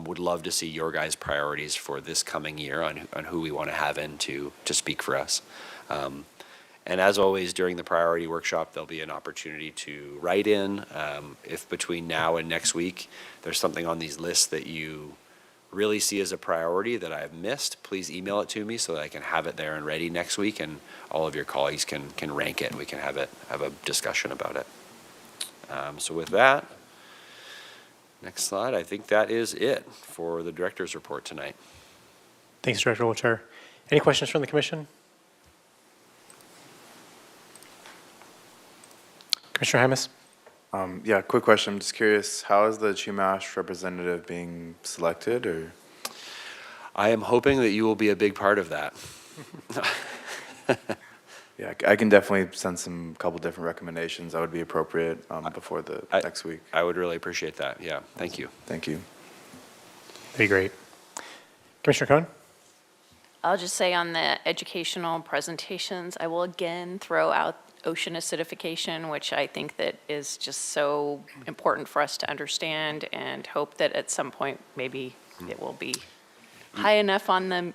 would love to see your guys' priorities for this coming year on who we want to have in to speak for us. And as always, during the priority workshop, there'll be an opportunity to write in. If between now and next week, there's something on these lists that you really see as a priority that I've missed, please email it to me so that I can have it there and ready next week, and all of your colleagues can rank it and we can have a discussion about it. So with that, next slide, I think that is it for the director's report tonight. Thanks, Director Wiltshire. Any questions from the commission? Commissioner Hymas? Yeah, quick question. I'm just curious, how is the Chumash representative being selected, or? I am hoping that you will be a big part of that. Yeah, I can definitely send some couple different recommendations that would be appropriate before the next week. I would really appreciate that. Yeah, thank you. Thank you. That'd be great. Commissioner Cohen? I'll just say on the educational presentations, I will again throw out ocean acidification, which I think that is just so important for us to understand, and hope that at some point maybe it will be high enough on the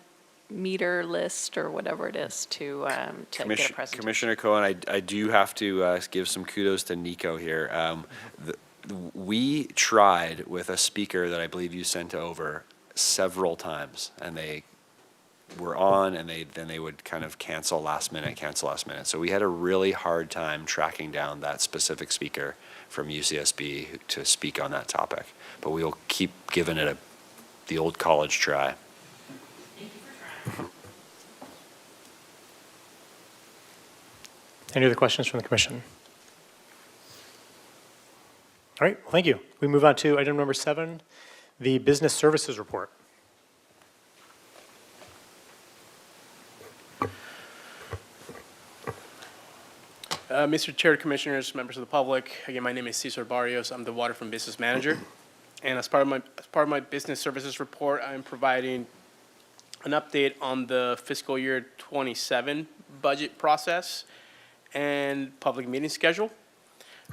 meter list or whatever it is to get a presentation. Commissioner Cohen, I do have to give some kudos to Nico here. We tried with a speaker that I believe you sent over several times, and they were on, and then they would kind of cancel last minute. So we had a really hard time tracking down that specific speaker from UCSB to speak on that topic. But we will keep giving it the old college try. Any other questions from the commission? All right, well, thank you. We move on to item number 7, the business services report. Mr. Chair, Commissioners, members of the public, again, my name is Cesar Barrios. I'm the Waterfront Business Manager. And as part of my business services report, I'm providing an update on the fiscal year 27 budget process and public meeting schedule,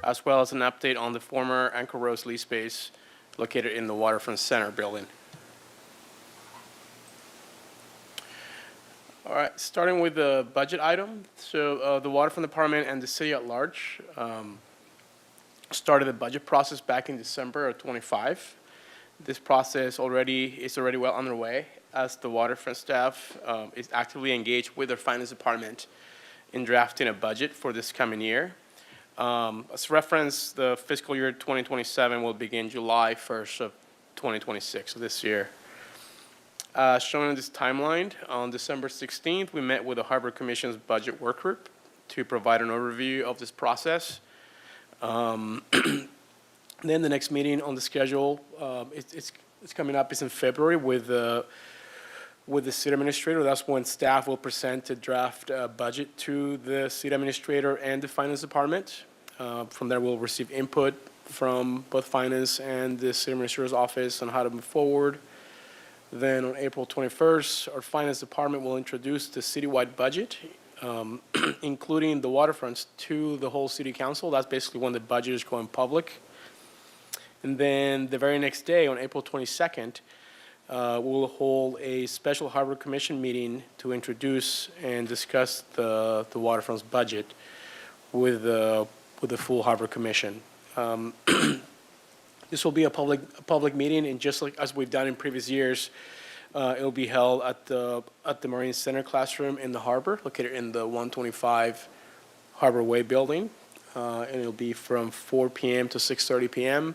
as well as an update on the former Anchor Rose lease space located in the Waterfront Center building. All right, starting with the budget item. So the Waterfront Department and the city at large started the budget process back in December of 25. This process is already well underway, as the Waterfront staff is actively engaged with their finance department in drafting a budget for this coming year. As reference, the fiscal year 2027 will begin July 1st of 2026, of this year. Shown in this timeline, on December 16th, we met with the Harbor Commission's budget work group to provide an overview of this process. Then the next meeting on the schedule, it's coming up, is in February with the city administrator. That's when staff will present a draft budget to the city administrator and the finance department. From there, we'll receive input from both finance and the city administrator's office on how to move forward. Then on April 21st, our finance department will introduce the citywide budget, including the waterfronts, to the whole city council. That's basically when the budget is going public. And then the very next day, on April 22nd, we'll hold a special Harbor Commission meeting to introduce and discuss the waterfront's budget with the full Harbor Commission. This will be a public meeting, and just like as we've done in previous years, it will be held at the Marine Center classroom in the harbor, located in the 125 Harbor Way building, and it'll be from 4 p.m. to 6:30 p.m.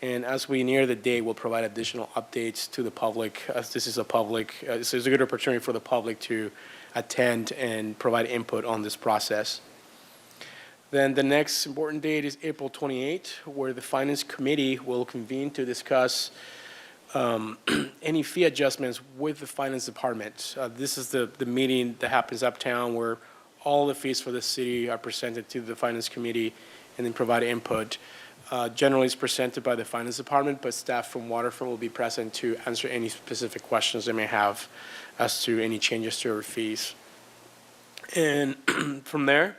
And as we near the date, we'll provide additional updates to the public, as this is a good opportunity for the public to attend and provide input on this process. Then the next important date is April 28, where the Finance Committee will convene to discuss any fee adjustments with the Finance Department. This is the meeting that happens uptown where all the fees for the city are presented to the Finance Committee and then provide input. Generally, it's presented by the Finance Department, but staff from Waterfront will be present to answer any specific questions they may have as to any changes to our fees. And from there,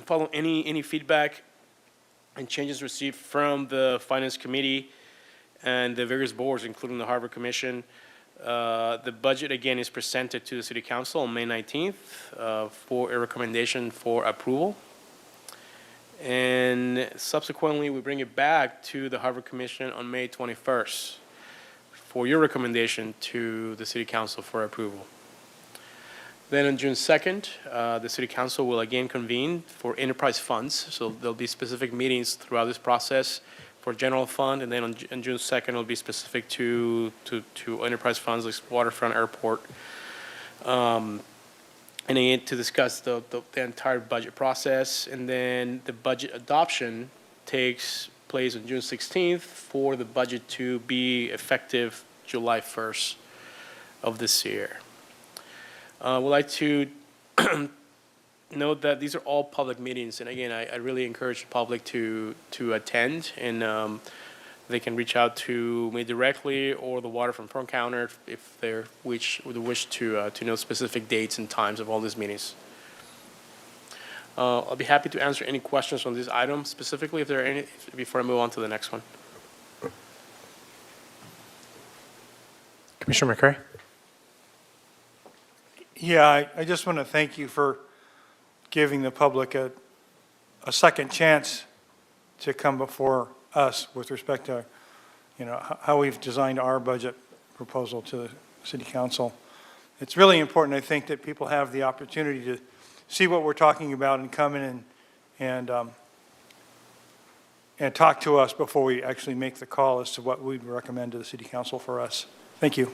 follow any feedback and changes received from the Finance Committee and the various boards, including the Harbor Commission. The budget, again, is presented to the City Council on May 19th for a recommendation for approval. And subsequently, we bring it back to the Harbor Commission on May 21st for your recommendation to the City Council for approval. Then on June 2nd, the City Council will again convene for enterprise funds. So there'll be specific meetings throughout this process for general fund, and then on June 2nd, it'll be specific to enterprise funds like Waterfront Airport. And again, to discuss the entire budget process. And then the budget adoption takes place on June 16th for the budget to be effective July 1st of this year. We'd like to note that these are all public meetings, and again, I really encourage the public to attend, and they can reach out to me directly or the Waterfront front counter if they wish to know specific dates and times of all these meetings. I'll be happy to answer any questions on this item specifically if there are any before I move on to the next one. Commissioner McCray? Yeah, I just want to thank you for giving the public a second chance to come before us with respect to, how we've designed our budget proposal to the City Council. It's really important, I think, that people have the opportunity to see what we're talking about and come in and talk to us before we actually make the call as to what we'd recommend to the City Council for us. Thank you.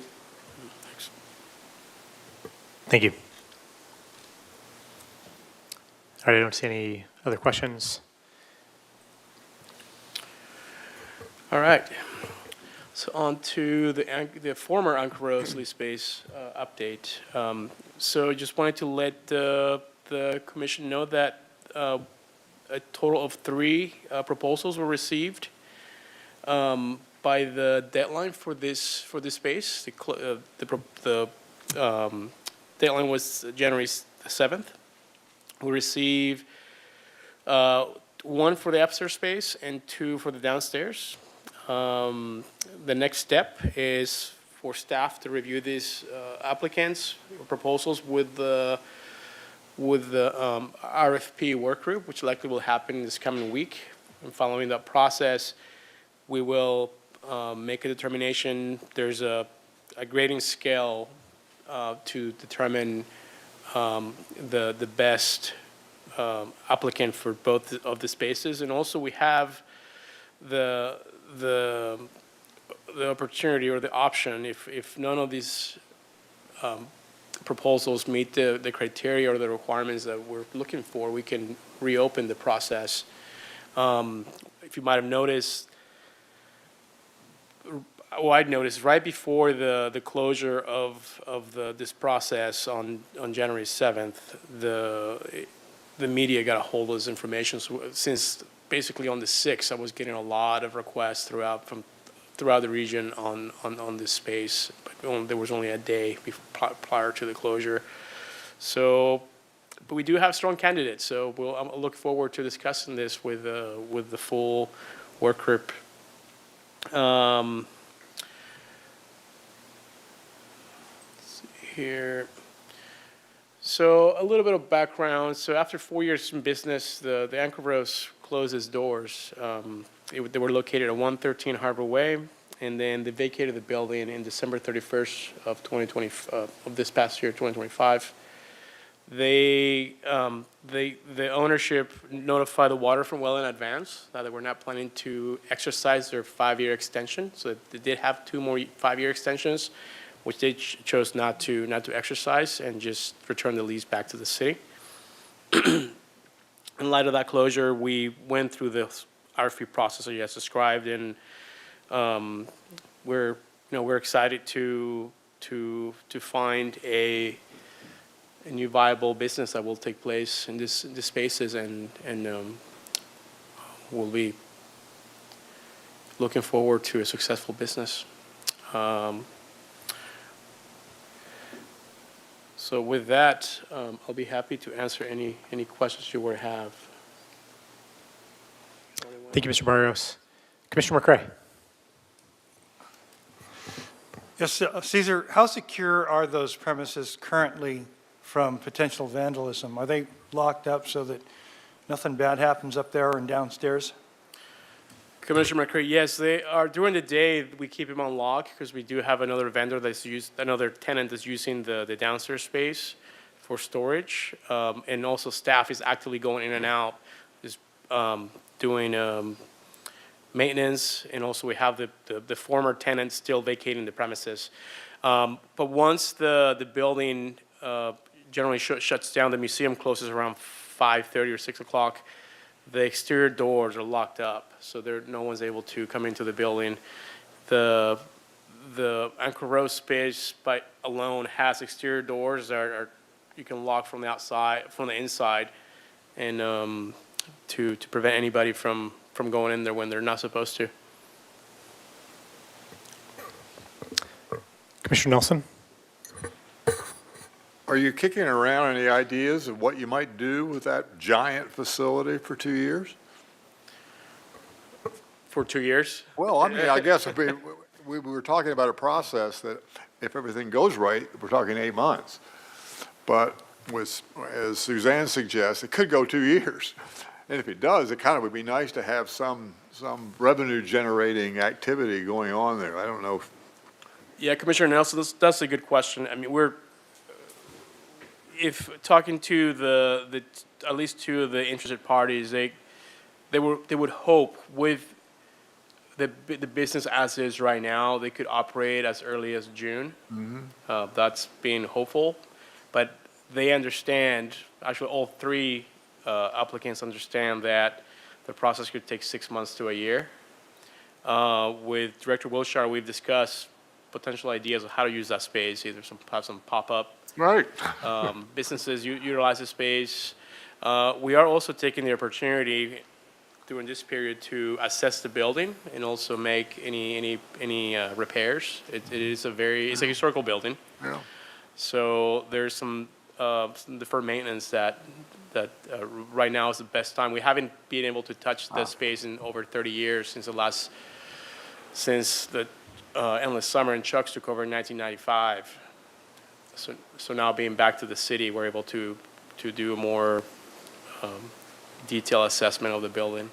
Thank you. All right, I don't see any other questions. All right. So on to the former Anchor Roads lease space update. So just wanted to let the commission know that a total of 3 proposals were received by the deadline for this space. The deadline was January 7th. We received 1 for the upstairs space and 2 for the downstairs. The next step is for staff to review these applicants' proposals with the RFP work group, which likely will happen this coming week. And following that process, we will make a determination. There's a grading scale to determine the best applicant for both of the spaces. And also we have the opportunity or the option, if none of these proposals meet the criteria or the requirements that we're looking for, we can reopen the process. If you might have noticed, I'd noticed right before the closure of this process on January 7th, the media got a hold of this information. So since basically on the 6th, I was getting a lot of requests throughout the region on this space. But there was only a day prior to the closure. So, but we do have strong candidates. So I'll look forward to discussing this with the full work group. here. So a little bit of background. So after 4 years in business, the Anchor Rose closed its doors. They were located at 113 Harbor Way, and then they vacated the building in December 31st of 2020, of this past year, 2025. The ownership notified the waterfront well in advance that they were not planning to exercise their 5-year extension. So they did have 2 more 5-year extensions, which they chose not to exercise and just return the lease back to the city. In light of that closure, we went through the RFP process that you guys described, and we're excited to find a new viable business that will take place in this spaces, and we'll be looking forward to a successful business. So with that, I'll be happy to answer any questions you would have. Thank you, Mr. Barrios. Commissioner McCray. Yes, Caesar, how secure are those premises currently from potential vandalism? Are they locked up so that nothing bad happens up there and downstairs? Commissioner McCray, yes, they are. During the day, we keep them on lock because we do have another another tenant that's using the downstairs space for storage. And also staff is actively going in and out, is doing maintenance, and also we have the former tenants still vacating the premises. But once the building generally shuts down, the museum closes around 5:30 or 6 o'clock. The exterior doors are locked up, so no one's able to come into the building. The Anchor Rose space alone has exterior doors that you can lock from the outside, from the inside, and to prevent anybody from going in there when they're not supposed to. Commissioner Nelson. Are you kicking around any ideas of what you might do with that giant facility for 2 years? For 2 years? Well, I mean, I guess if we were talking about a process that if everything goes right, we're talking 8 months. But as Suzanne suggests, it could go 2 years. And if it does, it kind of would be nice to have some revenue generating activity going on there. I don't know. Yeah, Commissioner Nelson, that's a good question. I mean, if talking to at least 2 of the interested parties, they would hope with the business as is right now, they could operate as early as June. Mm-hmm. That's being hopeful, but they understand. Actually, all 3 applicants understand that the process could take 6 months to a year. With Director Wilshire, we've discussed potential ideas of how to use that space, either have some pop-up. Right. Businesses utilize the space. We are also taking the opportunity during this period to assess the building and also make any repairs. It's a historical building. Yeah. So there's some deferred maintenance that right now is the best time. We haven't been able to touch the space in over 30 years since the Endless Summer and Chuck's took over in 1995. So now being back to the city, we're able to do a more detailed assessment of the building.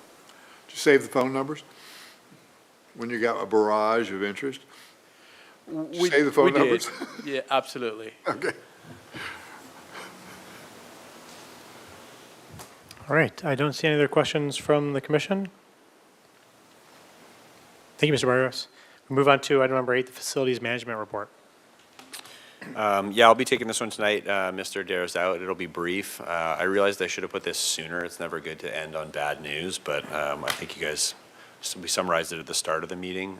Did you save the phone numbers when you got a barrage of interest? Save the phone numbers? Yeah, absolutely. Okay. All right. I don't see any other questions from the commission. Thank you, Mr. Barrios. We move on to item number 8, the facilities management report. Yeah, I'll be taking this one tonight. Mr. Adair's out. It'll be brief. I realized I should have put this sooner. It's never good to end on bad news, but I think you guys, we summarized it at the start of the meeting.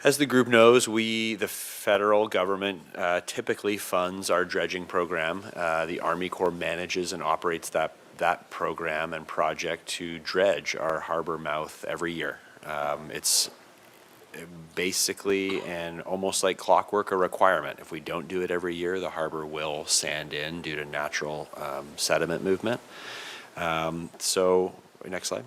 As the group knows, the federal government typically funds our dredging program. The Army Corps manages and operates that program and project to dredge our harbor mouth every year. It's basically, and almost like clockwork, a requirement. If we don't do it every year, the harbor will sand in due to natural sediment movement. So, next slide.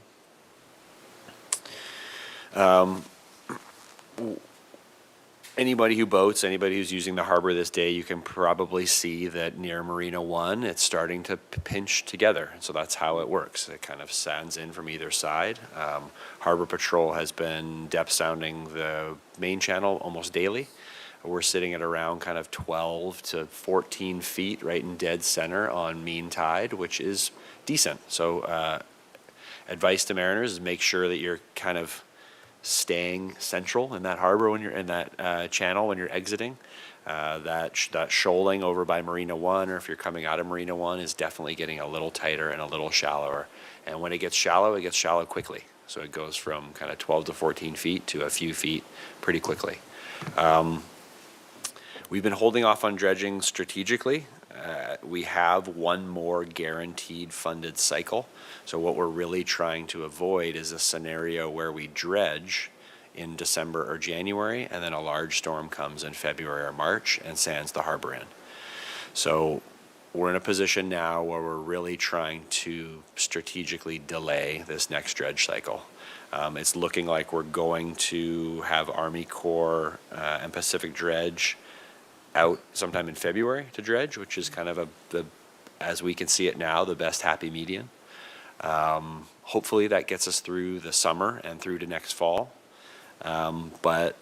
Anybody who boats, anybody who's using the harbor this day, you can probably see that near Marina One, it's starting to pinch together. So that's how it works. It kind of sands in from either side. Harbor Patrol has been depth sounding the main channel almost daily. We're sitting at around kind of 12 to 14 feet right in dead center on mean tide, which is decent. So advice to mariners is make sure that you're kind of staying central in that harbor when you're in that channel when you're exiting. That shoaling over by Marina One, or if you're coming out of Marina One, is definitely getting a little tighter and a little shallower. And when it gets shallow quickly. So it goes from kind of 12 to 14 feet to a few feet pretty quickly. We've been holding off on dredging strategically. We have one more guaranteed funded cycle. So what we're really trying to avoid is a scenario where we dredge in December or January, and then a large storm comes in February or March and sands the harbor in. So we're in a position now where we're really trying to strategically delay this next dredge cycle. It's looking like we're going to have Army Corps and Pacific Dredge out sometime in February to dredge, which is kind of as we can see it now, the best happy median. Hopefully that gets us through the summer and through to next fall. But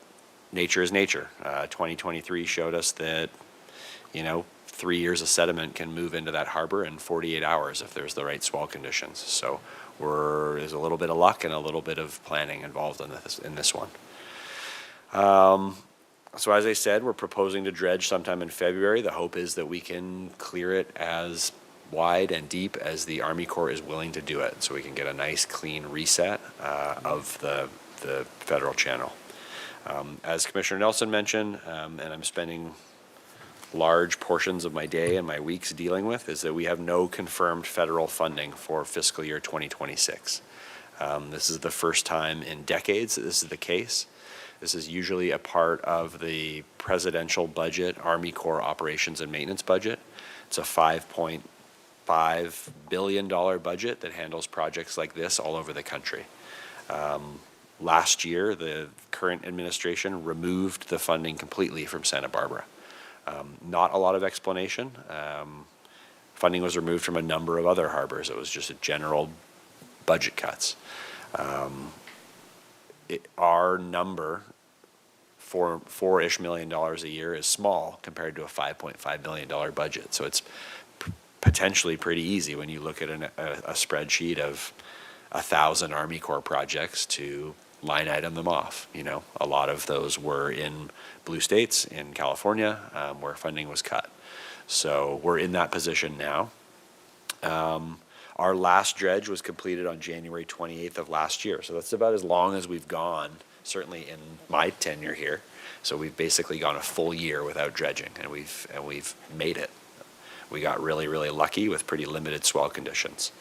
nature is nature. 2023 showed us that, 3 years of sediment can move into that harbor in 48 hours if there's the right swell conditions. So there's a little bit of luck and a little bit of planning involved in this one. So as I said, we're proposing to dredge sometime in February. The hope is that we can clear it as wide and deep as the Army Corps is willing to do it, so we can get a nice clean reset of the federal channel. As Commissioner Nelson mentioned, and I'm spending large portions of my day and my weeks dealing with, is that we have no confirmed federal funding for fiscal year 2026. This is the first time in decades that this is the case. This is usually a part of the presidential budget, Army Corps operations and maintenance budget. It's a $5.5 billion budget that handles projects like this all over the country. Last year, the current administration removed the funding completely from Santa Barbara. Not a lot of explanation. Funding was removed from a number of other harbors. It was just a general budget cuts. Our number, $4-ish million a year, is small compared to a $5.5 billion budget. So it's potentially pretty easy when you look at a spreadsheet of 1,000 Army Corps projects to line item them off. A lot of those were in blue states, in California, where funding was cut. So we're in that position now. Our last dredge was completed on January 28th of last year. So that's about as long as we've gone, certainly in my tenure here. So we've basically gone a full year without dredging, and we've made it. We got really, really lucky with pretty limited swell conditions.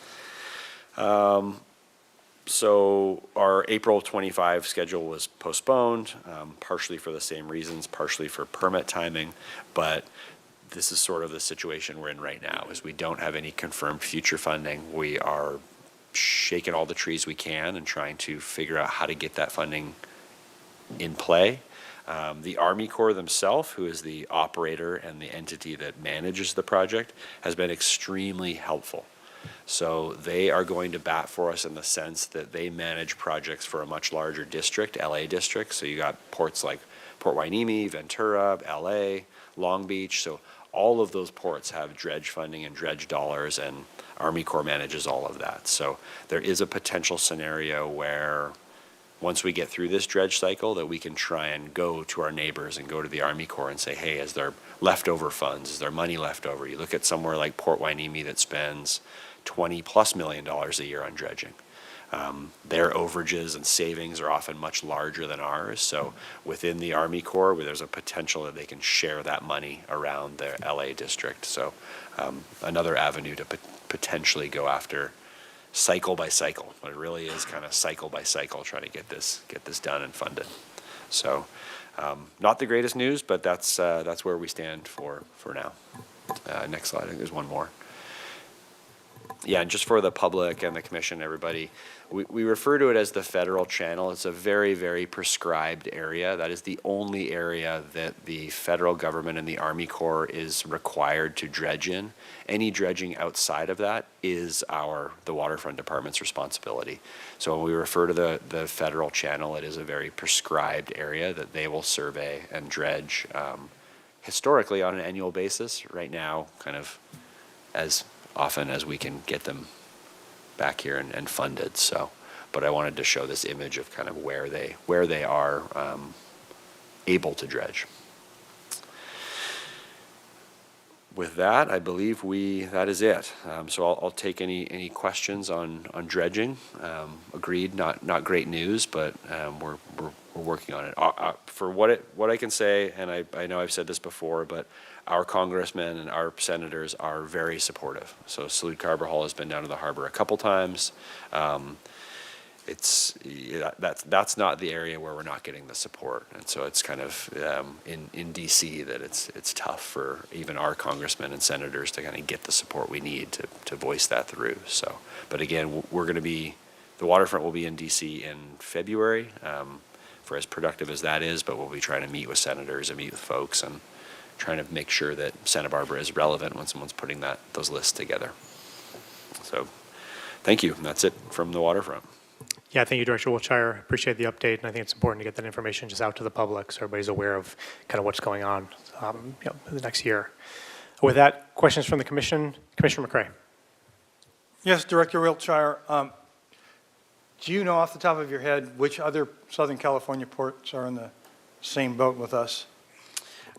So our April 25 schedule was postponed, partially for the same reasons, partially for permit timing, but this is sort of the situation we're in right now, is we don't have any confirmed future funding. We are shaking all the trees we can and trying to figure out how to get that funding in play. The Army Corps themselves, who is the operator and the entity that manages the project, has been extremely helpful. So they are going to bat for us in the sense that they manage projects for a much larger district, LA district. So you got ports like Port Hueneme, Ventura, LA, Long Beach. So all of those ports have dredge funding and dredge dollars, and Army Corps manages all of that. So there is a potential scenario where once we get through this dredge cycle, that we can try and go to our neighbors and go to the Army Corps and say, hey, is there leftover funds? Is there money left over? You look at somewhere like Port Hueneme that spends $20+ million a year on dredging. Their overages and savings are often much larger than ours. So within the Army Corps, where there's a potential that they can share that money around the LA district. So another avenue to potentially go after cycle by cycle. But it really is kind of cycle by cycle trying to get this done and funded. So not the greatest news, but that's where we stand for now. Next slide. I think there's one more. Yeah, and just for the public and the commission, everybody, we refer to it as the federal channel. It's a very, very prescribed area. That is the only area that the federal government and the Army Corps is required to dredge in. Any dredging outside of that is the Waterfront Department's responsibility. So when we refer to the federal channel, it is a very prescribed area that they will survey and dredge historically on an annual basis. Right now, kind of as often as we can get them back here and funded. So, but I wanted to show this image of kind of where they are able to dredge. With that, I believe that is it. So I'll take any questions on dredging. Agreed, not great news, but we're working on it. For what I can say, and I know I've said this before, but our congressmen and our senators are very supportive. So Salute Harbor has been down to the harbor a couple times. That's not the area where we're not getting the support, and so it's kind of in DC that it's tough for even our congressmen and senators to kind of get the support we need to voice that through. So, but again, the waterfront will be in DC in February, for as productive as that is. But we'll be trying to meet with senators and meet with folks and trying to make sure that Santa Barbara is relevant when someone's putting those lists together. So, thank you. And that's it from the waterfront. Yeah, thank you, Director Wiltshire. Appreciate the update, and I think it's important to get that information just out to the public so everybody's aware of kind of what's going on in the next year. With that, questions from the Commission? Commissioner McCray. Yes, Director Wiltshire, do you know off the top of your head which other Southern California ports are in the same boat with us?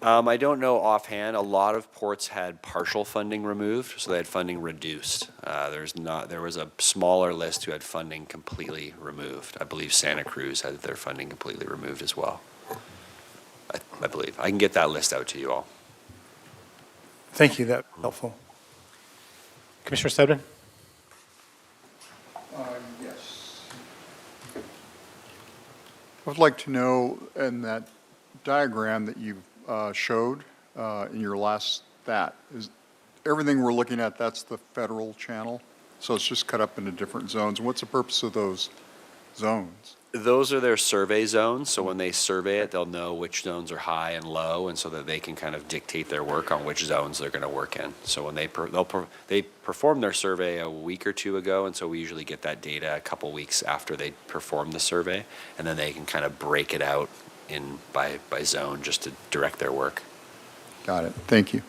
I don't know offhand. A lot of ports had partial funding removed, so they had funding reduced. There was a smaller list who had funding completely removed. I believe Santa Cruz had their funding completely removed as well. I believe. I can get that list out to you all. Thank you, that's helpful. Commissioner Stedman? Yes. I would like to know in that diagram that you showed in your last is everything we're looking at, that's the federal channel? So it's just cut up into different zones. What's the purpose of those zones? Those are their survey zones, so when they survey it, they'll know which zones are high and low, and so that they can kind of dictate their work on which zones they're going to work in. So when they performed their survey a week or two ago, and so we usually get that data a couple weeks after they perform the survey, and then they can kind of break it out by zone just to direct their work. Got it. Thank you.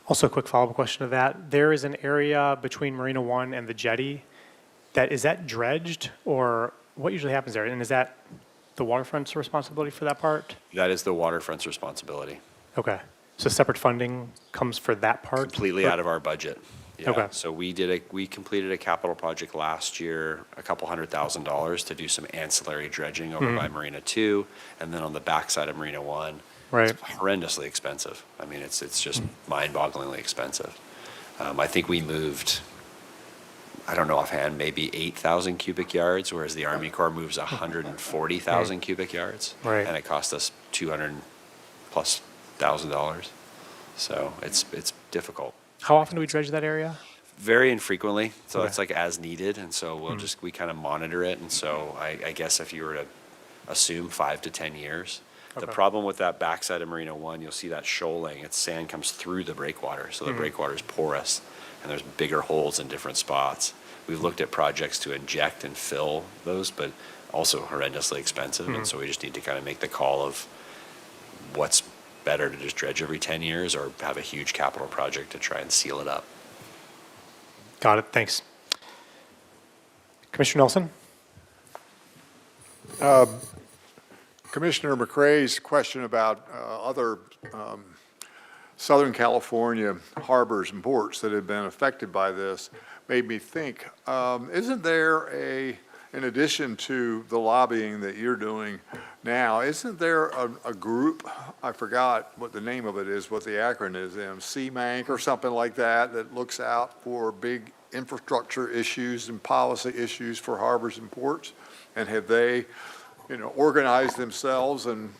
Also, a quick follow-up question to that. There is an area between Marina One and the jetty is that dredged, or what usually happens there? And is that the waterfront's responsibility for that part? That is the waterfront's responsibility. Okay. So separate funding comes for that part? Completely out of our budget. Yeah. Okay. So we completed a capital project last year, a couple $100,000 to do some ancillary dredging over by Marina 2, and then on the backside of Marina 1. Right. It's horrendously expensive. I mean, it's just mind-bogglingly expensive. I think we moved, I don't know offhand, maybe 8,000 cubic yards, whereas the Army Corps moves 140,000 cubic yards. Right. And it cost us $200,000+. So it's difficult. How often do we dredge that area? Very infrequently, so Okay. it's like as needed, and so we kind of monitor it, and so I guess if you were to assume 5 to 10 years. The Okay. problem with that backside of Marina 1, you'll see that shoaling, sand comes through the breakwater, so the breakwater is porous, and there's bigger holes in different spots. We've looked at projects to inject and fill those, but also horrendously expensive, and so we just need to kind of make the call of what's better to just dredge every 10 years or have a huge capital project to try and seal it up. Got it. Thanks. Commissioner Nelson? Commissioner McCray's question about other Southern California harbors and ports that have been affected by this made me think, isn't there in addition to the lobbying that you're doing now, isn't there a group, I forgot what the name of it is, what the acronym is, CMANC or something like that looks out for big infrastructure issues and policy issues for harbors and ports? And have they, organized themselves and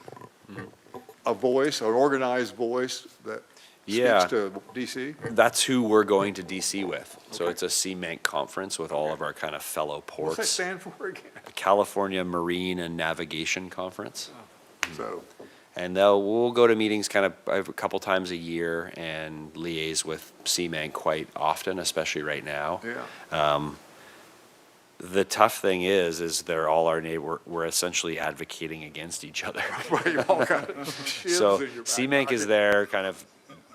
a voice, an organized voice that Yeah. speaks to DC? That's who we're going to DC with. So it's a CMANC conference with all of our kind of fellow What's that ports. stand for again? The California Marine and Navigation Conference. So, And we'll go to meetings kind of a couple times a year and liaise with CMANC quite often, especially right now. yeah. The tough thing is they're all our neighbor. We're essentially advocating against each other. Right, all kind of shivs So in your back CMANC is pocket. there kind of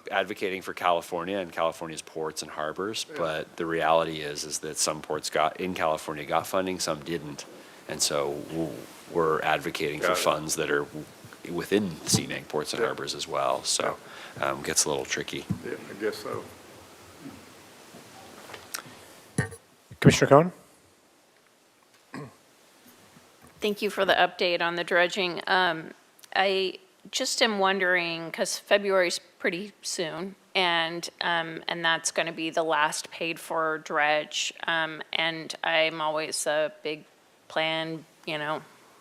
advocating for California and California's ports and harbors, but the reality is that some ports in California got funding, some didn't. And so we're advocating for Got it. funds that are within CMANC ports and Yeah. harbors as well, so gets a little tricky. Yeah, I guess so. Commissioner Cohen? Thank you for the update on the dredging. I just am wondering, because February's pretty soon, and that's going to be the last paid-for dredge, and I'm always a big plan,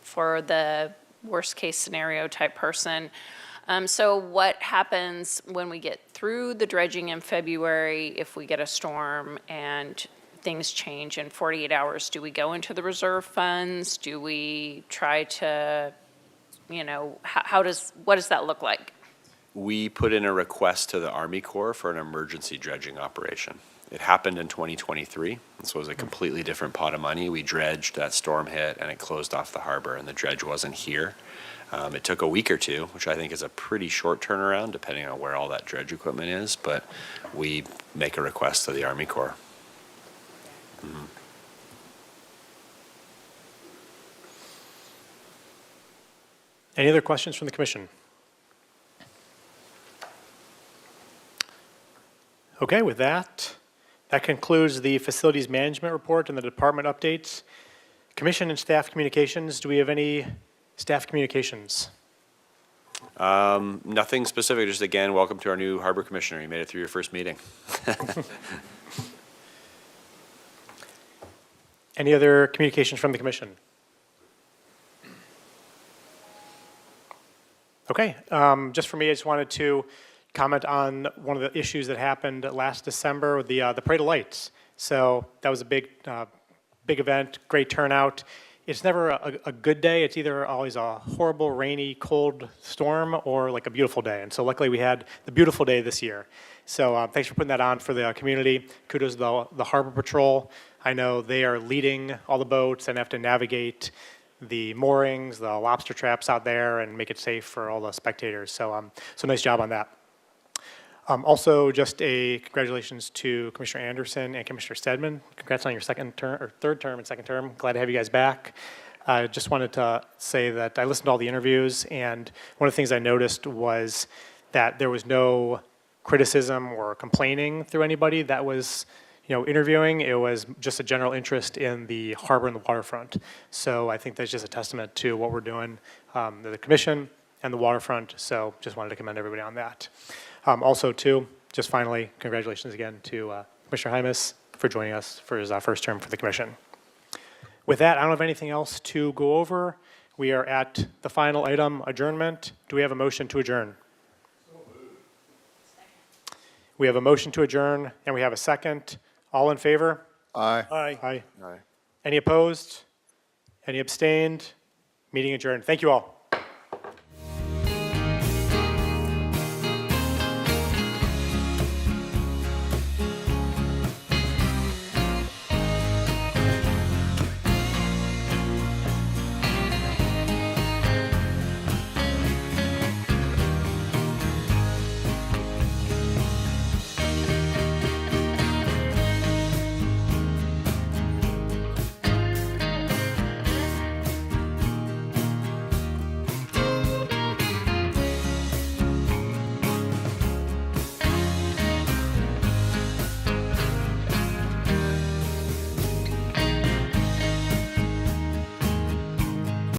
for the worst-case scenario type person. So what happens when we get through the dredging in February if we get a storm and things change in 48 hours? Do we go into the reserve funds? Do we try to, what does that look like? We put in a request to the Army Corps for an emergency dredging operation. It happened in 2023. This was a completely different pot of money. We dredged, that storm hit, and it closed off the harbor, and the dredge wasn't here. It took a week or two, which I think is a pretty short turnaround, depending on where all that dredge equipment is, but we make a request to the Army Corps. Any other questions from the commission? Okay, with that concludes the facilities management report and the department updates. Commission and staff communications, do we have any staff communications? Nothing specific, just again, welcome to our new harbor commissioner. You made it through your first meeting. Any other communications from the commission? Okay, just for me, I just wanted to comment on one of the issues that happened last December with the Parade of Lights. So that was a big event, great turnout. It's never a good day. It's either always a horrible, rainy, cold storm or like a beautiful day. And so luckily we had the beautiful day this year. So thanks for putting that on for the community. Kudos to the Harbor Patrol. I know they are leading all the boats and have to navigate the moorings, the lobster traps out there, and make it safe for all the spectators. So, so nice job on that. Also, just a congratulations to Commissioner Anderson and Commissioner Stedman. Congrats on your third term and second term. Glad to have you guys back. I just wanted to say that I listened to all the interviews, and one of the things I noticed was that there was no criticism or complaining through anybody that was interviewing. It was just a general interest in the harbor and the waterfront. So I think that's just a testament to what we're doing, the commission and the waterfront. So just wanted to commend everybody on that. Also, too, just finally, congratulations again to Commissioner Hymas for joining us for his first term for the commission. With that, I don't have anything else to go over. We are at the final item, adjournment. Do we have a motion to adjourn? We have a motion to adjourn, and we have a second. All in favor? Aye. Aye. Aye. Any opposed? Any abstained? Meeting adjourned. Thank you all.